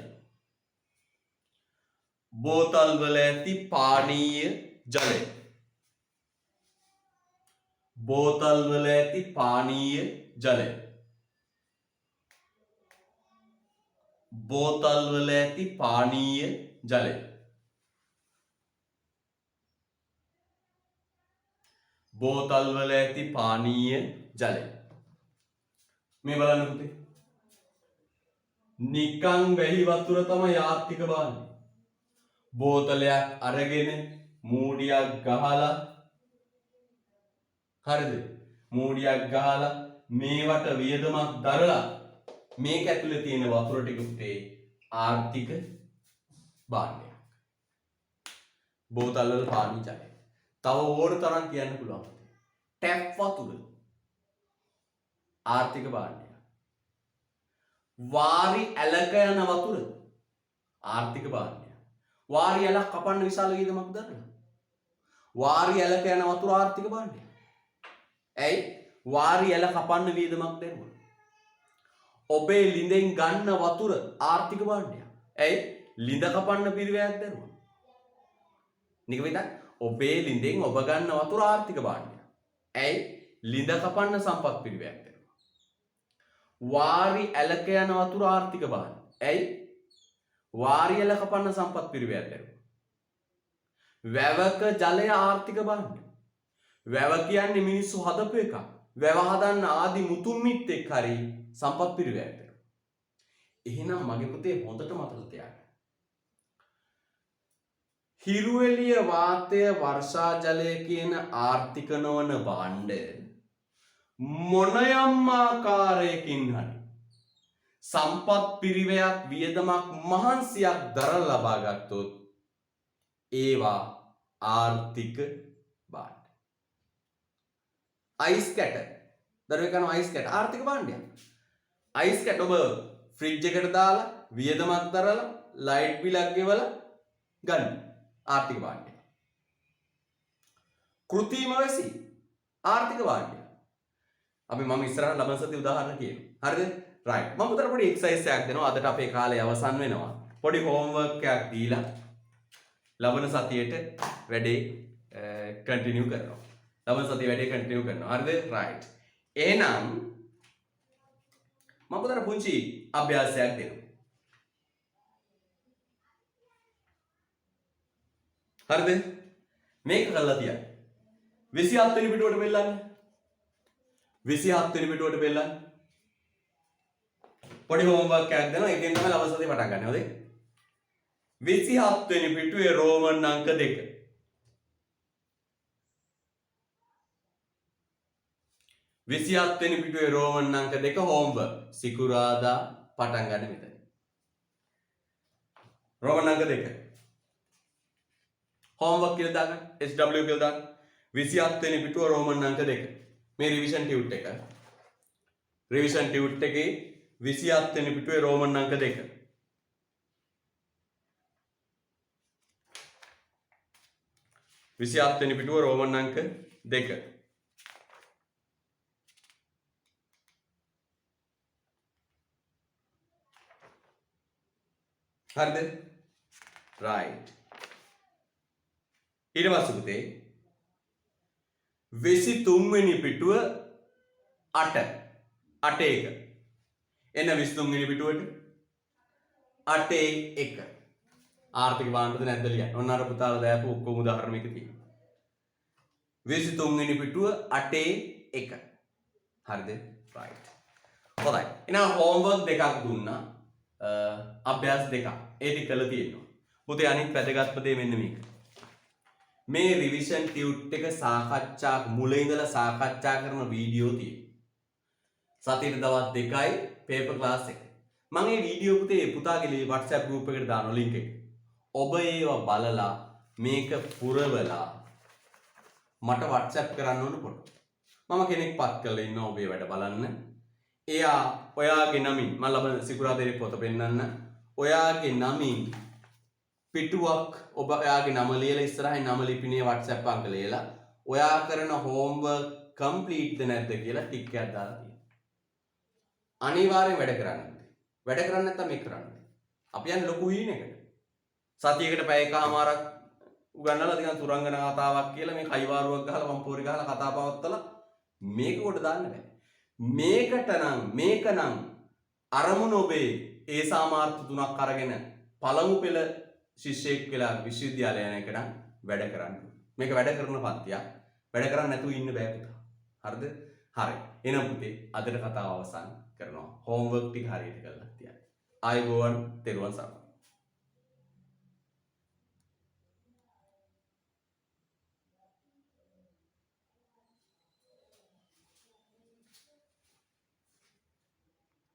බෝතල් වල ඇති පානීය ජලය. බෝතල් වල ඇති පානීය ජලය. බෝතල් වල ඇති පානීය ජලය. බෝතල් වල ඇති පානීය ජලය. මේ බලන්න පුතේ. නිකං වැහි වතුර තමයි ආර්ථික භාණ්ඩය. බෝතලයක් අරගෙන මූඩියක් ගහලා හරිද? මූඩියක් ගහලා මේවට වියදමක් දරලා මේක ඇතුලේ තියෙන වතුර ටික පුතේ ආර්ථික භාණ්ඩයක්. බෝතල් වල පානීය ජලය. තව ඕන තරම් කියන්න පුළුවන්. ටැප් වතුර ආර්ථික භාණ්ඩයක්. වාරි ඇලක යන වතුර ආර්ථික භාණ්ඩයක්. වාරි ඇලක් කපන්න විශාල වියදමක් දරනවා. වාරි ඇලක යන වතුර ආර්ථික භාණ්ඩයක්. ඇයි? වාරි ඇල කපන්න වියදමක් දෙනවා. ඔබේ ලිඳෙන් ගන්න වතුර ආර්ථික භාණ්ඩයක්. ඇයි? ලිඳ කපන්න පිරිවැයක් දෙනවා. නික විතර ඔබේ ලිඳෙන් ඔබ ගන්න වතුර ආර්ථික භාණ්ඩයක්. ඇයි? ලිඳ කපන්න සම්පත් පිරිවැයක් දෙනවා. වාරි ඇලක යන වතුර ආර්ථික භාණ්ඩ. ඇයි? වාරි ඇල කපන්න සම්පත් පිරිවැයක් දෙනවා. වැවක ජලය ආර්ථික භාණ්ඩ. වැව කියන්නේ මිනිස්සු හදපු එකක්. වැව හදන්න ආදි මුතුන් මිත්තෙක් හරි සම්පත් පිරිවැයක් දෙනවා. එහෙනම් මගේ පුතේ හොඳට මතක තියාගන්න. හිරු එළිය වාතය වර්ෂා ජලය කියන ආර්ථික නොවන භාණ්ඩ මොනයම් ආකාරයකින් හරි සම්පත් පිරිවැයක් වියදමක් මහන්සියක් දරලා ලබා ගත්තොත් ඒවා ආර්ථික භාණ්ඩ. අයිස් කැට දරුවෙක් කන අයිස් කැට ආර්ථික භාණ්ඩයක්. අයිස් කැට ඔබ ෆ්‍රිජ් එකට දාලා වියදමක් දරලා ලයිට් බිලක් ගෙවලා ගන්න ආර්ථික භාණ්ඩය. කෘත්‍රිම වැසි ආර්ථික භාණ්ඩය. අපි මම ඉස්සරහ ලබන සතියේ උදාහරණ කියනවා. හරිද? රයිට්. මම උතර පොඩි එක්සර්සයිස් එකක් දෙනවා. අදට අපේ කාලය අවසන් වෙනවා. පොඩි හෝම්වර්ක් එකක් දීලා ලබන සතියේට වැඩේ කන්ටිනියු කරනවා. ලබන සතියේ වැඩේ කන්ටිනියු කරනවා. හරිද? රයිට්. එහෙනම් මම උතර පුංචි අභ්‍යාසයක් දෙනවා. හරිද? මේක කරලා තියන්න. 27 වෙනි පිටුවට බෙල්ලන්න. 27 වෙනි පිටුවට බෙල්ලන්න. පොඩි හෝම්වර්ක් එකක් දෙනවා. ඒකෙන් තමයි ලබන සතියේ පටන් ගන්න. හරිද? 27 වෙනි පිටුවේ රෝමන් අංක 2. 27 වෙනි පිටුවේ රෝමන් අංක 2 හෝම්වර්ක්. සිකුරාදා පටන් ගන්න මෙතන. රෝමන් අංක 2. හෝම්වර්ක් කියලා දාගන්න. SW කියලා දාන්න. 27 වෙනි පිටුව රෝමන් අංක 2. මේ රිවිෂන් ටියුට් එක. රිවිෂන් ටියුට් එකේ 27 වෙනි පිටුවේ රෝමන් අංක 2. විසිහත් වෙනි පිටුව රෝමන් අංක 2. හරිද? රයිට්. ඊට පස්සේ පුතේ 23 වෙනි පිටුව 8 එක. එන්න 23 වෙනි පිටුවට 8 1. ආර්ථික භාණ්ඩද නැද්ද ලියන්න. ඔන්න අර පුතාලා දැපු ඔක්කොම උදාහරණ මේක තියෙනවා. 23 වෙනි පිටුව 8 1. හරිද? රයිට්. හොඳයි. එහෙනම් හෝම්වර්ක් දෙකක් දුන්නා. අභ්‍යාස දෙකක්. ඒ ටික කළා තියෙනවා. පුතේ අනිත් වැදගත්ම දේ මෙන්න මේක. මේ රිවිෂන් ටියුට් එක සාකච්ඡා මුලින් ඉඳලා සාකච්ඡා කරන වීඩියෝ තියෙනවා. සතියේ දවස් 2යි පේපර් ක්ලාස් එක. මම මේ වීඩියෝ පුතේ පුතාගේ WhatsApp group එකට දානවා link එක. ඔබ ඒවා බලලා මේක පුරවලා මට WhatsApp කරන්න ඕන පොඩ්ඩක්. මම කෙනෙක් පත් කරලා ඉන්නවා ඔබේ වැඩ බලන්න. එයා ඔයාගේ නමින් මම ලබන සිකුරාදා පොත පෙන්නන්න. ඔයාගේ නමින් පිටුවක් ඔබ ඔයාගේ නම ලියලා ඉස්සරහින් නම ලිපිනේ WhatsApp අංක ලියලා ඔයා කරන homework complete ද නැද්ද කියලා ටික් එකක් දාලා තියෙනවා. අනිවාර්යෙන් වැඩ කරන්න. වැඩ කරන්නේ නැත්නම් මේක කරන්න. අපි යන්නේ ලොකු හීනෙකට. සතියකට පැය එකමාරක් උගන්නලා නිකන් සුරංගන කතාවක් කියලා මේ කයිවාරුවක් ගහලා පම්පෝරි ගහලා කතා පවත්තලා මේක කොට දාන්න බෑ. මේකනම් අරමුණ ඔබේ ඒ සාමාර්ථ තුනක් අරගෙන පළමු පෙළ ශිෂ්‍යයෙක් වෙලා විශ්වවිද්‍යාලය යන එක නම් වැඩ කරන්න. මේක වැඩ කරන පන්තියක්. වැඩ කරන්නේ නැතුව ඉන්න බෑ පුතා. හරිද? හරි. එහෙනම් පුතේ අදට කතාව අවසන් කරනවා. හෝම්වර්ක් ටික හරියට කරලා තියන්න. ආයුබෝවන් තෙරුවන් සරණයි.